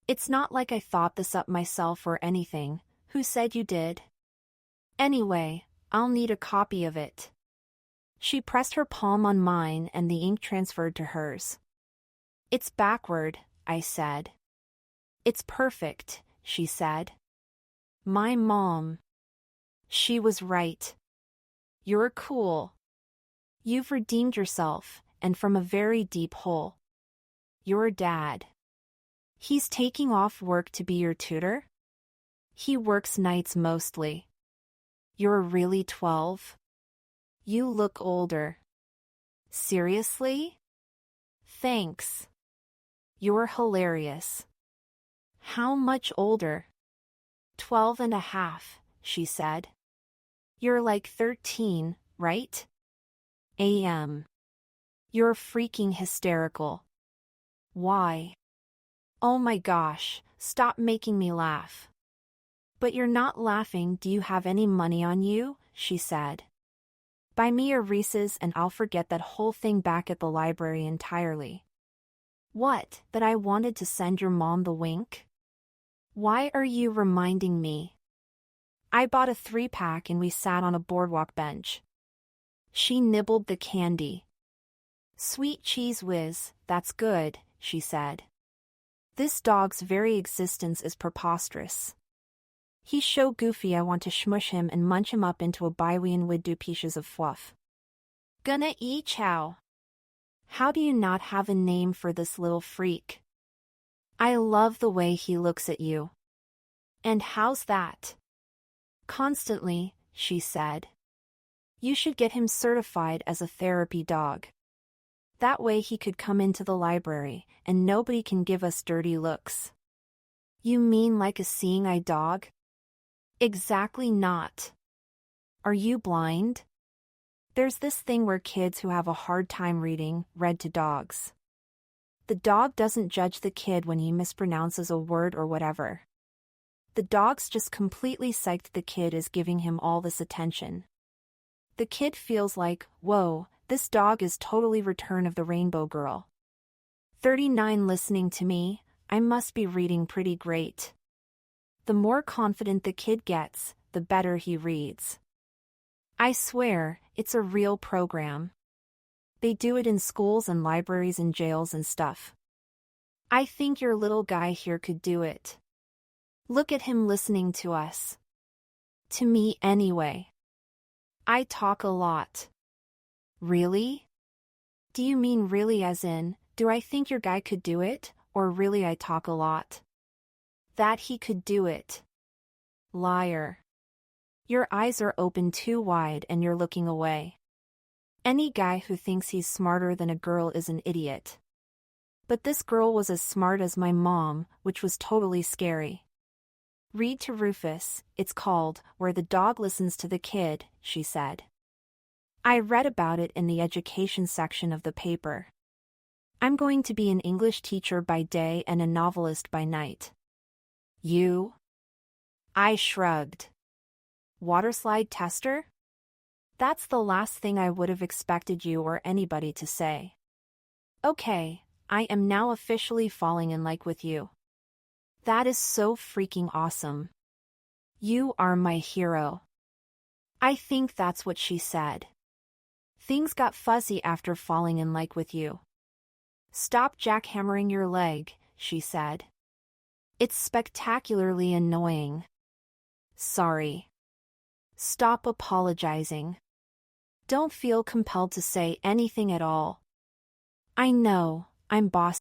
It's not like I thought this up myself or anything. Who said you did? Anyway, I'll need a copy of it. She pressed her palm on mine and the ink transferred to hers. It's backward, I said. It's perfect, she said. My mom. She was right. You're cool. You've redeemed yourself, and from a very deep hole. Your dad. He's taking off work to be your tutor? He works nights mostly. You're really 12? You look older. Seriously? Thanks. You're hilarious. How much older? 12 and a half, she said. You're like 13, right? AM. You're freaking hysterical. Why? Oh my gosh, stop making me laugh. But you're not laughing. Do you have any money on you? She said. Buy me a Reese's and I'll forget that whole thing back at the library entirely. What, that I wanted to send your mom the wink? Why are you reminding me? I bought a 3-pack and we sat on a boardwalk bench. She nibbled the candy. Sweet cheese whiz, that's good, she said. This dog's very existence is preposterous. He's so goofy I want to smush him and munch him up into a billion with do pieces of fluff. Gonna eat chow. How do you not have a name for this little freak? I love the way he looks at you. And how's that? Constantly, she said. You should get him certified as a therapy dog. That way he could come into the library, and nobody can give us dirty looks. You mean like a seeing-eye dog? Exactly not. Are you blind? There's this thing where kids who have a hard time reading read to dogs. The dog doesn't judge the kid when he mispronounces a word or whatever. The dog's just completely psyched the kid is giving him all this attention. The kid feels like, whoa, this dog is totally Return of the Rainbow Girl. 39 listening to me, I must be reading pretty great. The more confident the kid gets, the better he reads. I swear, it's a real program. They do it in schools and libraries and jails and stuff. I think your little guy here could do it. Look at him listening to us. To me anyway. I talk a lot. Really? Do you mean really as in, do I think your guy could do it, or really I talk a lot? That he could do it. Liar. Your eyes are open too wide and you're looking away. Any guy who thinks he's smarter than a girl is an idiot. But this girl was as smart as my mom, which was totally scary. Read to Rufus, it's called, Where the Dog Listens to the Kid, she said. I read about it in the education section of the paper. I'm going to be an English teacher by day and a novelist by night. You? I shrugged. Waterslide tester? That's the last thing I would have expected you or anybody to say. Okay, I am now officially falling in love with you. That is so freaking awesome. You are my hero. I think that's what she said. Things got fuzzy after falling in love with you. Stop jackhammering your leg, she said. It's spectacularly annoying. Sorry. Stop apologizing. Don't feel compelled to say anything at all. I know, I'm boss.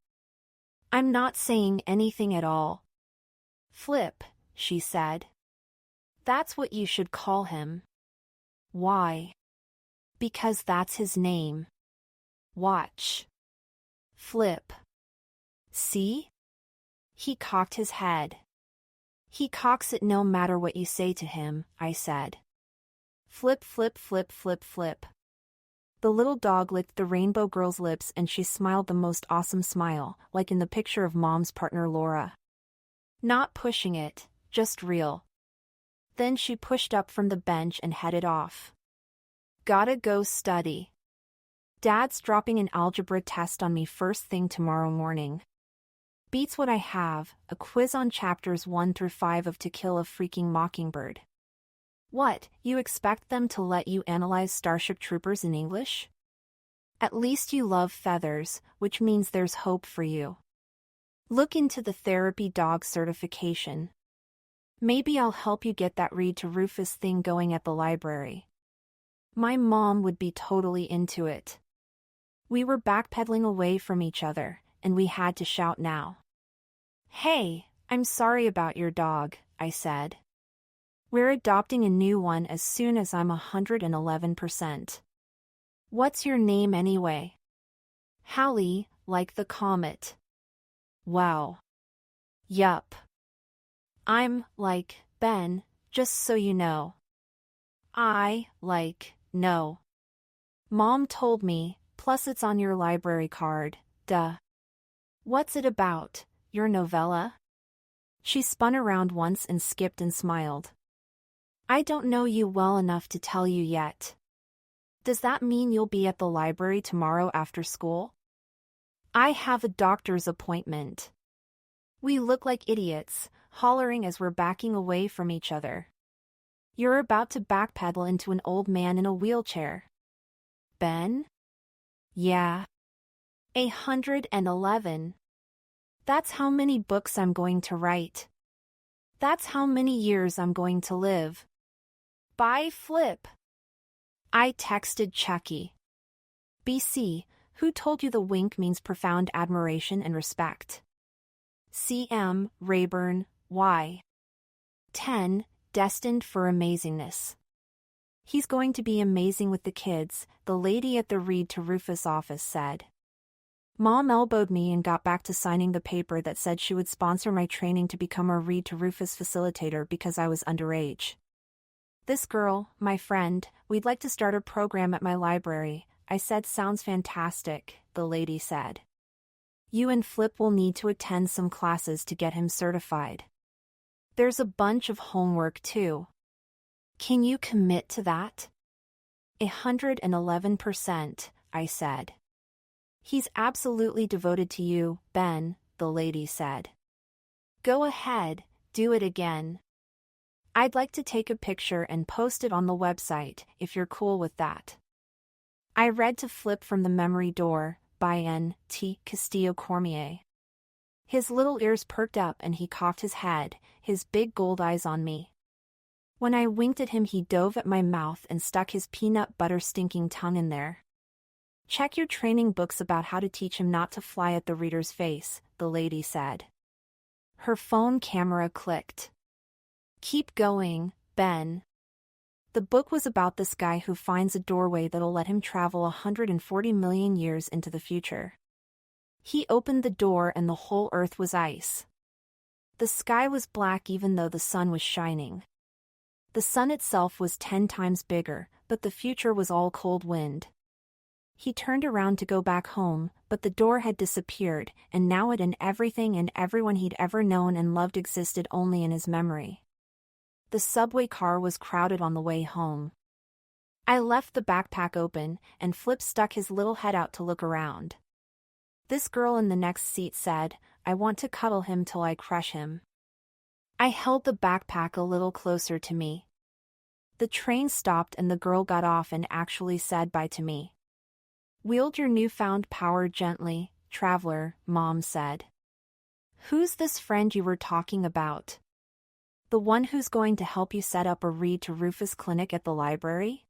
I'm not saying anything at all. Flip, she said. That's what you should call him. Why? Because that's his name. Watch. Flip. See? He cocked his head. He cocks it no matter what you say to him, I said. Flip, flip, flip, flip, flip. The little dog licked the rainbow girl's lips and she smiled the most awesome smile, like in the picture of Mom's partner Laura. Not pushing it, just real. Then she pushed up from the bench and headed off. Gotta go study. Dad's dropping an algebra test on me first thing tomorrow morning. Beats what I have, a quiz on chapters 1 through 5 of To Kill a Freaking Mockingbird. What, you expect them to let you analyze Starship Troopers in English? At least you love feathers, which means there's hope for you. Look into the therapy dog certification. Maybe I'll help you get that Read to Rufus thing going at the library. My mom would be totally into it. We were backpedaling away from each other, and we had to shout now. Hey, I'm sorry about your dog, I said. We're adopting a new one as soon as I'm 111%. What's your name anyway? Hallie, like the comet. Wow. Yup. I'm like Ben, just so you know. I like no. Mom told me, plus it's on your library card, duh. What's it about, your novella? She spun around once and skipped and smiled. I don't know you well enough to tell you yet. Does that mean you'll be at the library tomorrow after school? I have a doctor's appointment. We look like idiots, hollering as we're backing away from each other. You're about to backpedal into an old man in a wheelchair. Ben? Yeah. 111. That's how many books I'm going to write. That's how many years I'm going to live. Bye, Flip. I texted Chucky. BC, who told you the wink means profound admiration and respect? CM, Rayburn, Y. 10, destined for amazingness. He's going to be amazing with the kids, the lady at the Read to Rufus office said. Mom elbowed me and got back to signing the paper that said she would sponsor my training to become a Read to Rufus facilitator because I was underage. This girl, my friend, we'd like to start a program at my library, I said. Sounds fantastic, the lady said. You and Flip will need to attend some classes to get him certified. There's a bunch of homework too. Can you commit to that? 111%, I said. He's absolutely devoted to you, Ben, the lady said. Go ahead, do it again. I'd like to take a picture and post it on the website, if you're cool with that. I read to Flip from the Memory Door, by N. T. Castillo Cormier. His little ears perked up and he cocked his head, his big gold eyes on me. When I winked at him, he dove at my mouth and stuck his peanut butter stinking tongue in there. Check your training books about how to teach him not to fly at the reader's face, the lady said. Her phone camera clicked. Keep going, Ben. The book was about this guy who finds a doorway that'll let him travel 140 million years into the future. He opened the door and the whole earth was ice. The sky was black even though the sun was shining. The sun itself was 10 times bigger, but the future was all cold wind. He turned around to go back home, but the door had disappeared, and now it and everything and everyone he'd ever known and loved existed only in his memory. The subway car was crowded on the way home. I left the backpack open, and Flip stuck his little head out to look around. This girl in the next seat said, I want to cuddle him till I crush him. I held the backpack a little closer to me. The train stopped and the girl got off and actually said bye to me. Wield your newfound power gently, traveler, Mom said. Who's this friend you were talking about? The one who's going to help you set up a Read to Rufus clinic at the library?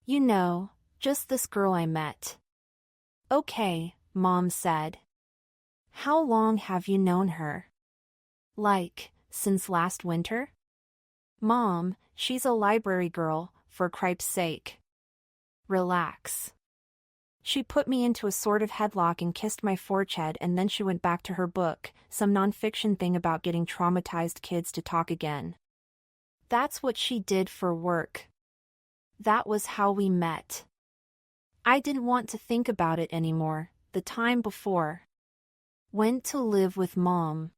You know, just this girl I met. Okay, Mom said. How long have you known her? Like, since last winter? Mom, she's a library girl, for cripe's sake. Relax. She put me into a sort of headlock and kissed my forehead, and then she went back to her book, some non-fiction thing about getting traumatized kids to talk again. That's what she did for work. That was how we met. I didn't want to think about it anymore, the time before. Went to live with Mom.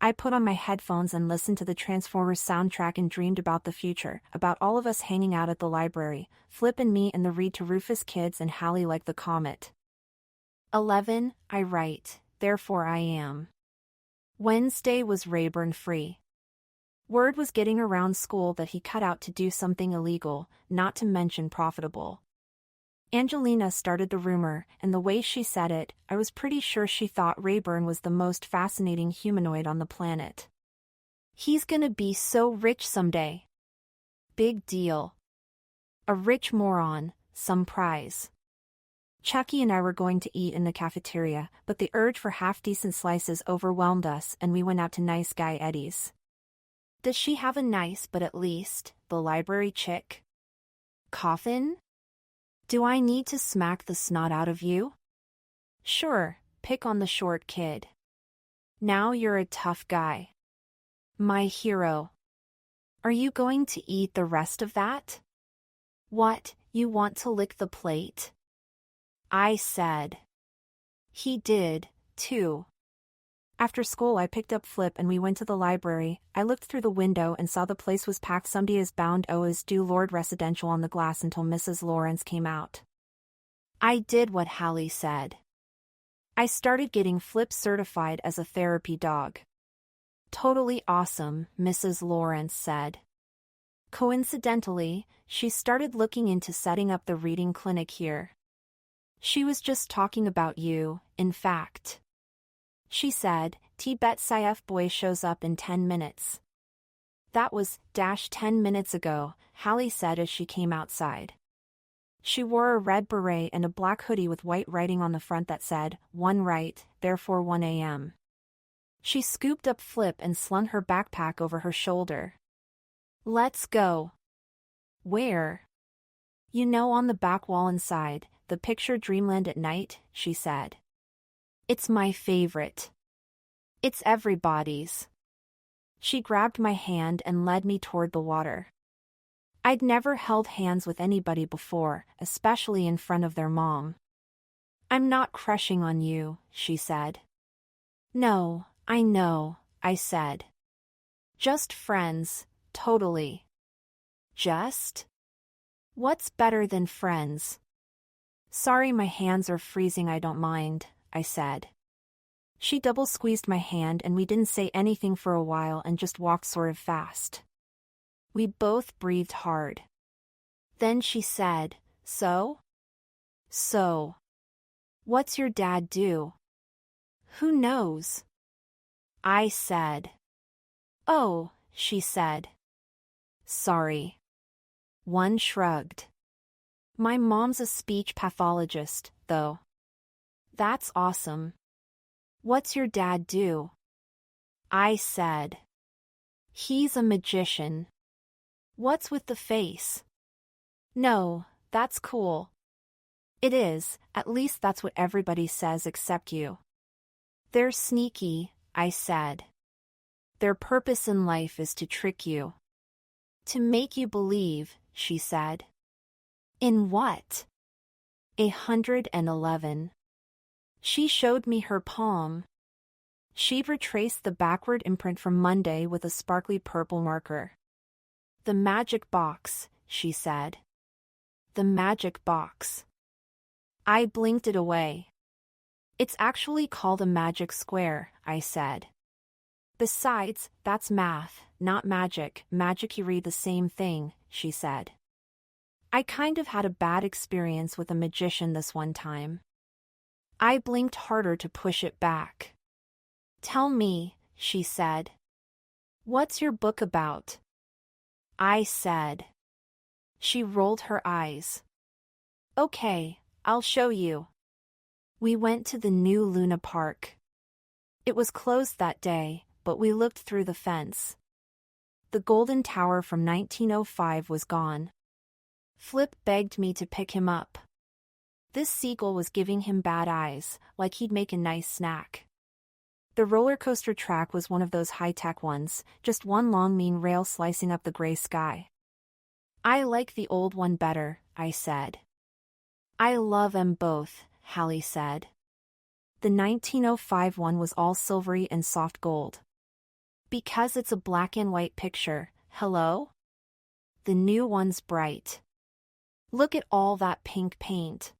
I put on my headphones and listened to the Transformers soundtrack and dreamed about the future, about all of us hanging out at the library, Flip and me and the Read to Rufus kids and Hallie like the comet. 11, I write, therefore I am. Wednesday was Rayburn free. Word was getting around school that he cut out to do something illegal, not to mention profitable. Angelina started the rumor, and the way she said it, I was pretty sure she thought Rayburn was the most fascinating humanoid on the planet. He's gonna be so rich someday. Big deal. A rich moron, some prize. Chucky and I were going to eat in the cafeteria, but the urge for half-decent slices overwhelmed us and we went out to Nice Guy Eddie's. Does she have a nice but at least, the library chick? Coffin? Do I need to smack the snot out of you? Sure, pick on the short kid. Now you're a tough guy. My hero. Are you going to eat the rest of that? What, you want to lick the plate? I said. He did, too. After school I picked up Flip and we went to the library. I looked through the window and saw the place was packed. Somebody is bound as do Lord Residential on the glass until Mrs. Lawrence came out. I did what Hallie said. I started getting Flip certified as a therapy dog. Totally awesome, Mrs. Lawrence said. Coincidentally, she started looking into setting up the reading clinic here. She was just talking about you, in fact. She said, Tibet Saif boy shows up in 10 minutes. That was 10 minutes ago, Hallie said as she came outside. She wore a red beret and a black hoodie with white writing on the front that said, 1 right, therefore 1 a.m. She scooped up Flip and slung her backpack over her shoulder. Let's go. Where? You know, on the back wall inside, the picture Dreamland at Night, she said. It's my favorite. It's everybody's. She grabbed my hand and led me toward the water. I'd never held hands with anybody before, especially in front of their mom. I'm not crushing on you, she said. No, I know, I said. Just friends, totally. Just? What's better than friends? Sorry, my hands are freezing, I don't mind, I said. She double squeezed my hand and we didn't say anything for a while and just walked sort of fast. We both breathed hard. Then she said, So? What's your dad do? Who knows? I said. Oh, she said. Sorry. One shrugged. My mom's a speech pathologist, though. That's awesome. What's your dad do? I said. He's a magician. What's with the face? No, that's cool. It is, at least that's what everybody says except you. They're sneaky, I said. Their purpose in life is to trick you. To make you believe, she said. In what? 111. She showed me her palm. She'd retraced the backward imprint from Monday with a sparkly purple marker. The magic box, she said. The magic box. I blinked it away. It's actually called a magic square, I said. Besides, that's math, not magic. Magic, you read the same thing, she said. I kind of had a bad experience with a magician this one time. I blinked harder to push it back. Tell me, she said. What's your book about? I said. She rolled her eyes. Okay, I'll show you. We went to the new Luna Park. It was closed that day, but we looked through the fence. The golden tower from 1905 was gone. Flip begged me to pick him up. This seagull was giving him bad eyes, like he'd make a nice snack. The roller coaster track was one of those high-tech ones, just one long mean rail slicing up the gray sky. I like the old one better, I said. I love 'em both, Hallie said. The 1905 one was all silvery and soft gold. Because it's a black and white picture, hello? The new one's bright. Look at all that pink paint.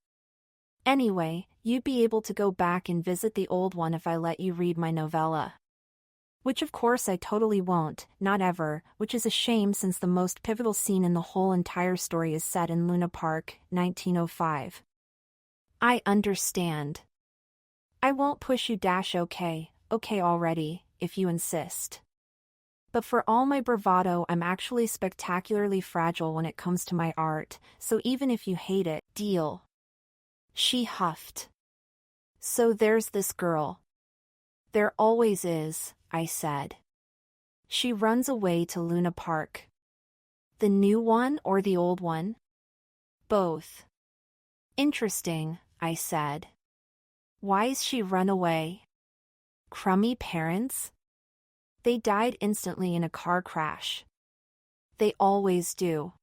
Anyway, you'd be able to go back and visit the old one if I let you read my novella. Which of course I totally won't, not ever, which is a shame since the most pivotal scene in the whole entire story is set in Luna Park, 1905. I understand. I won't push you. Okay already, if you insist. But for all my bravado, I'm actually spectacularly fragile when it comes to my art, so even if you hate it, deal. She huffed. So there's this girl. There always is, I said. She runs away to Luna Park. The new one or the old one? Both. Interesting, I said. Why's she run away? Crummy parents? They died instantly in a car crash. They always do.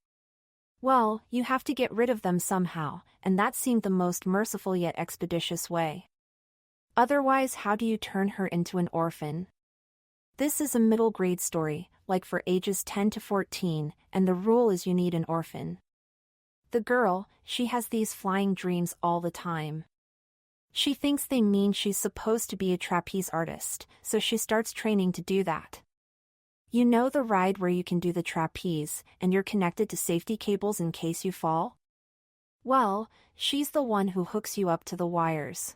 Well, you have to get rid of them somehow, and that seemed the most merciful yet expeditious way. Otherwise, how do you turn her into an orphan? This is a middle grade story, like for ages 10 to 14, and the rule is you need an orphan. The girl, she has these flying dreams all the time. She thinks they mean she's supposed to be a trapeze artist, so she starts training to do that. You know the ride where you can do the trapeze, and you're connected to safety cables in case you fall? Well, she's the one who hooks you up to the wires.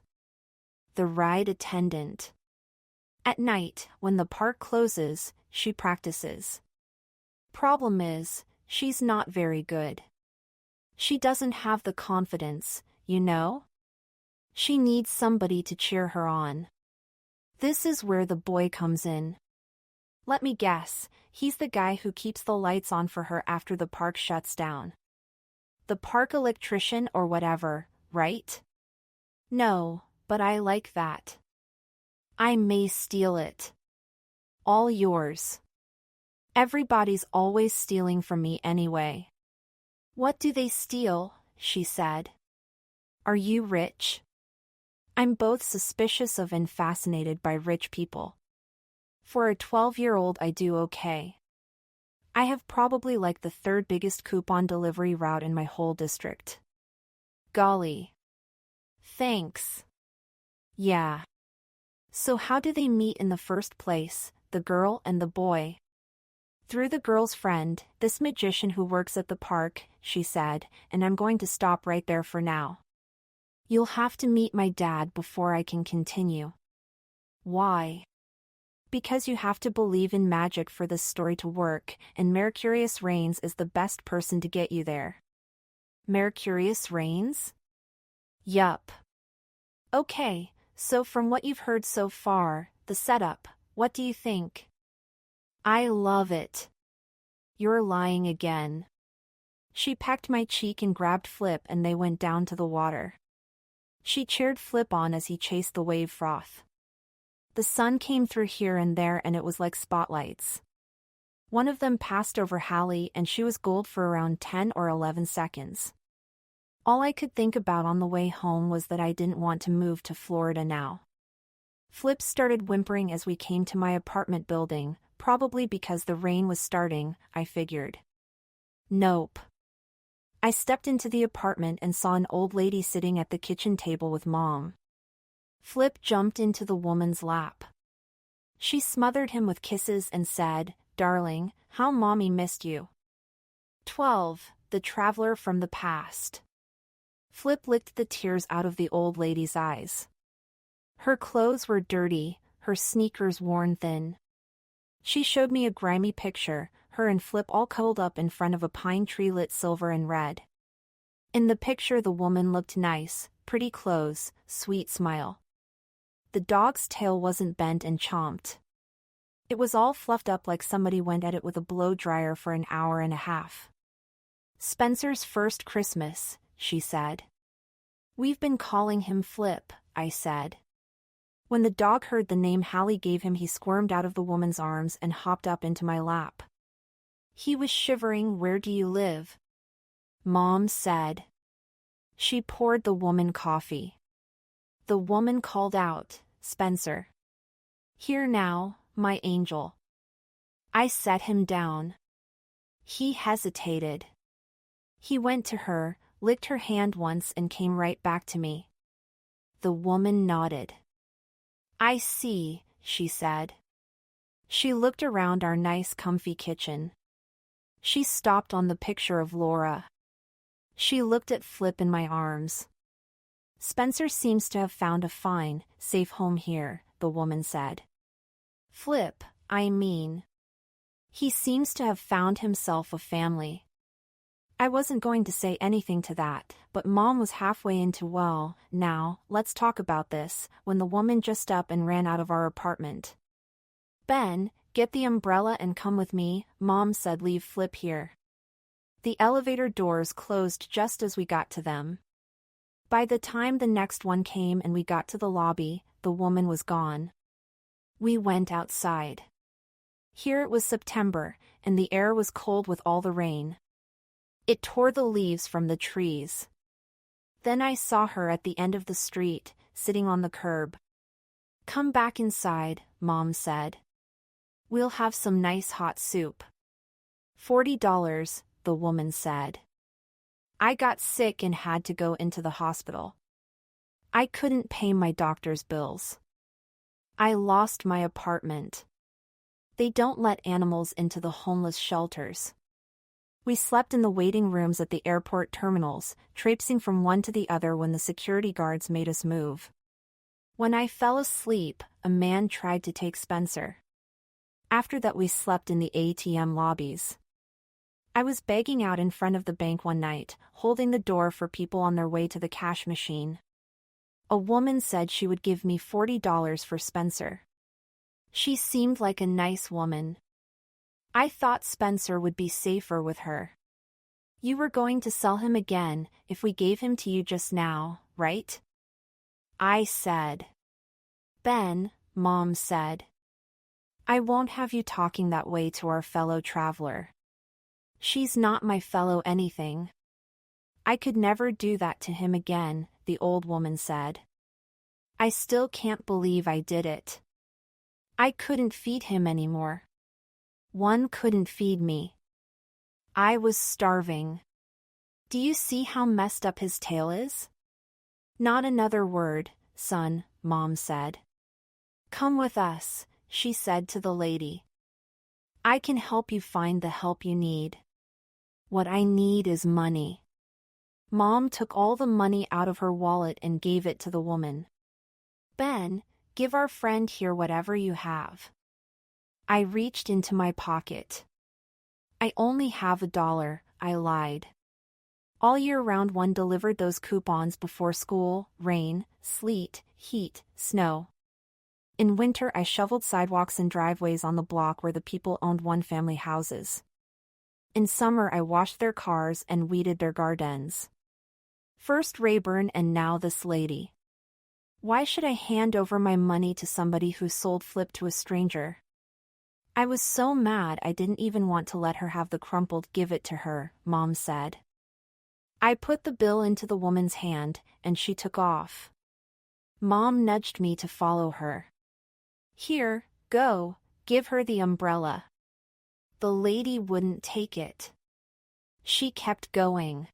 The ride attendant. At night, when the park closes, she practices. Problem is, she's not very good. She doesn't have the confidence, you know? She needs somebody to cheer her on. This is where the boy comes in. Let me guess, he's the guy who keeps the lights on for her after the park shuts down. The park electrician or whatever, right? No, but I like that. I may steal it. All yours. Everybody's always stealing from me anyway. What do they steal? She said. Are you rich? I'm both suspicious of and fascinated by rich people. For a 12-year-old, I do okay. I have probably like the third biggest coupon delivery route in my whole district. Golly. Thanks. Yeah. So how do they meet in the first place, the girl and the boy? Through the girl's friend, this magician who works at the park, she said, and I'm going to stop right there for now. You'll have to meet my dad before I can continue. Why? Because you have to believe in magic for this story to work, and Mercurius Reigns is the best person to get you there. Mercurius Reigns? Yup. Okay, so from what you've heard so far, the setup, what do you think? I love it. You're lying again. She pecked my cheek and grabbed Flip and they went down to the water. She cheered Flip on as he chased the wave froth. The sun came through here and there and it was like spotlights. One of them passed over Hallie and she was gold for around 10 or 11 seconds. All I could think about on the way home was that I didn't want to move to Florida now. Flip started whimpering as we came to my apartment building, probably because the rain was starting, I figured. Nope. I stepped into the apartment and saw an old lady sitting at the kitchen table with Mom. Flip jumped into the woman's lap. She smothered him with kisses and said, "Darling, how Mommy missed you." 12. The Traveler from the Past. Flip licked the tears out of the old lady's eyes. Her clothes were dirty, her sneakers worn thin. She showed me a grimy picture, her and Flip all cuddled up in front of a pine tree lit silver and red. In the picture the woman looked nice, pretty clothes, sweet smile. The dog's tail wasn't bent and chomped. It was all fluffed up like somebody went at it with a blow dryer for an hour and a half. Spencer's first Christmas, she said. We've been calling him Flip, I said. When the dog heard the name Hallie gave him, he squirmed out of the woman's arms and hopped up into my lap. He was shivering. Where do you live? Mom said. She poured the woman coffee. The woman called out, Spencer. Here now, my angel. I set him down. He hesitated. He went to her, licked her hand once and came right back to me. The woman nodded. I see, she said. She looked around our nice comfy kitchen. She stopped on the picture of Laura. She looked at Flip in my arms. Spencer seems to have found a fine, safe home here, the woman said. Flip, I mean. He seems to have found himself a family. I wasn't going to say anything to that, but Mom was halfway into well, now, let's talk about this, when the woman just up and ran out of our apartment. Ben, get the umbrella and come with me, Mom said. Leave Flip here. The elevator doors closed just as we got to them. By the time the next one came and we got to the lobby, the woman was gone. We went outside. Here it was September, and the air was cold with all the rain. It tore the leaves from the trees. Then I saw her at the end of the street, sitting on the curb. Come back inside, Mom said. We'll have some nice hot soup. $40, the woman said. I got sick and had to go into the hospital. I couldn't pay my doctor's bills. I lost my apartment. They don't let animals into the homeless shelters. We slept in the waiting rooms at the airport terminals, traipsing from one to the other when the security guards made us move. When I fell asleep, a man tried to take Spencer. After that, we slept in the ATM lobbies. I was begging out in front of the bank one night, holding the door for people on their way to the cash machine. A woman said she would give me $40 for Spencer. She seemed like a nice woman. I thought Spencer would be safer with her. You were going to sell him again if we gave him to you just now, right? I said. Ben, Mom said. I won't have you talking that way to our fellow traveler. She's not my fellow anything. I could never do that to him again, the old woman said. I still can't believe I did it. I couldn't feed him anymore. One couldn't feed me. I was starving. Do you see how messed up his tail is? Not another word, son, Mom said. Come with us, she said to the lady. I can help you find the help you need. What I need is money. Mom took all the money out of her wallet and gave it to the woman. Ben, give our friend here whatever you have. I reached into my pocket. I only have $1, I lied. All year round one delivered those coupons before school, rain, sleet, heat, snow. In winter I shoveled sidewalks and driveways on the block where the people owned one-family houses. In summer I washed their cars and weeded their gardens. First Rayburn and now this lady. Why should I hand over my money to somebody who sold Flip to a stranger? I was so mad I didn't even want to let her have the crumpled "Give it to her," Mom said. I put the bill into the woman's hand, and she took off. Mom nudged me to follow her. Here, go, give her the umbrella. The lady wouldn't take it. She kept going.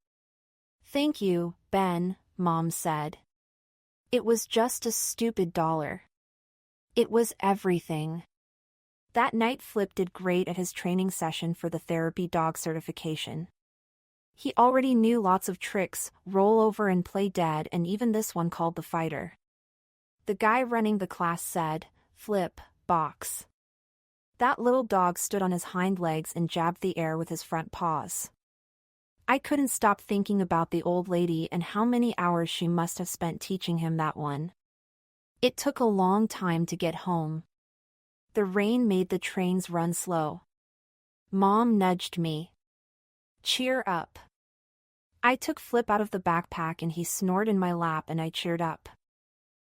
Thank you, Ben, Mom said. It was just a stupid dollar. It was everything. That night Flip did great at his training session for the therapy dog certification. He already knew lots of tricks, roll over and play dead, and even this one called the fighter. The guy running the class said, Flip, box. That little dog stood on his hind legs and jabbed the air with his front paws. I couldn't stop thinking about the old lady and how many hours she must have spent teaching him that one. It took a long time to get home. The rain made the trains run slow. Mom nudged me. Cheer up. I took Flip out of the backpack and he snored in my lap and I cheered up.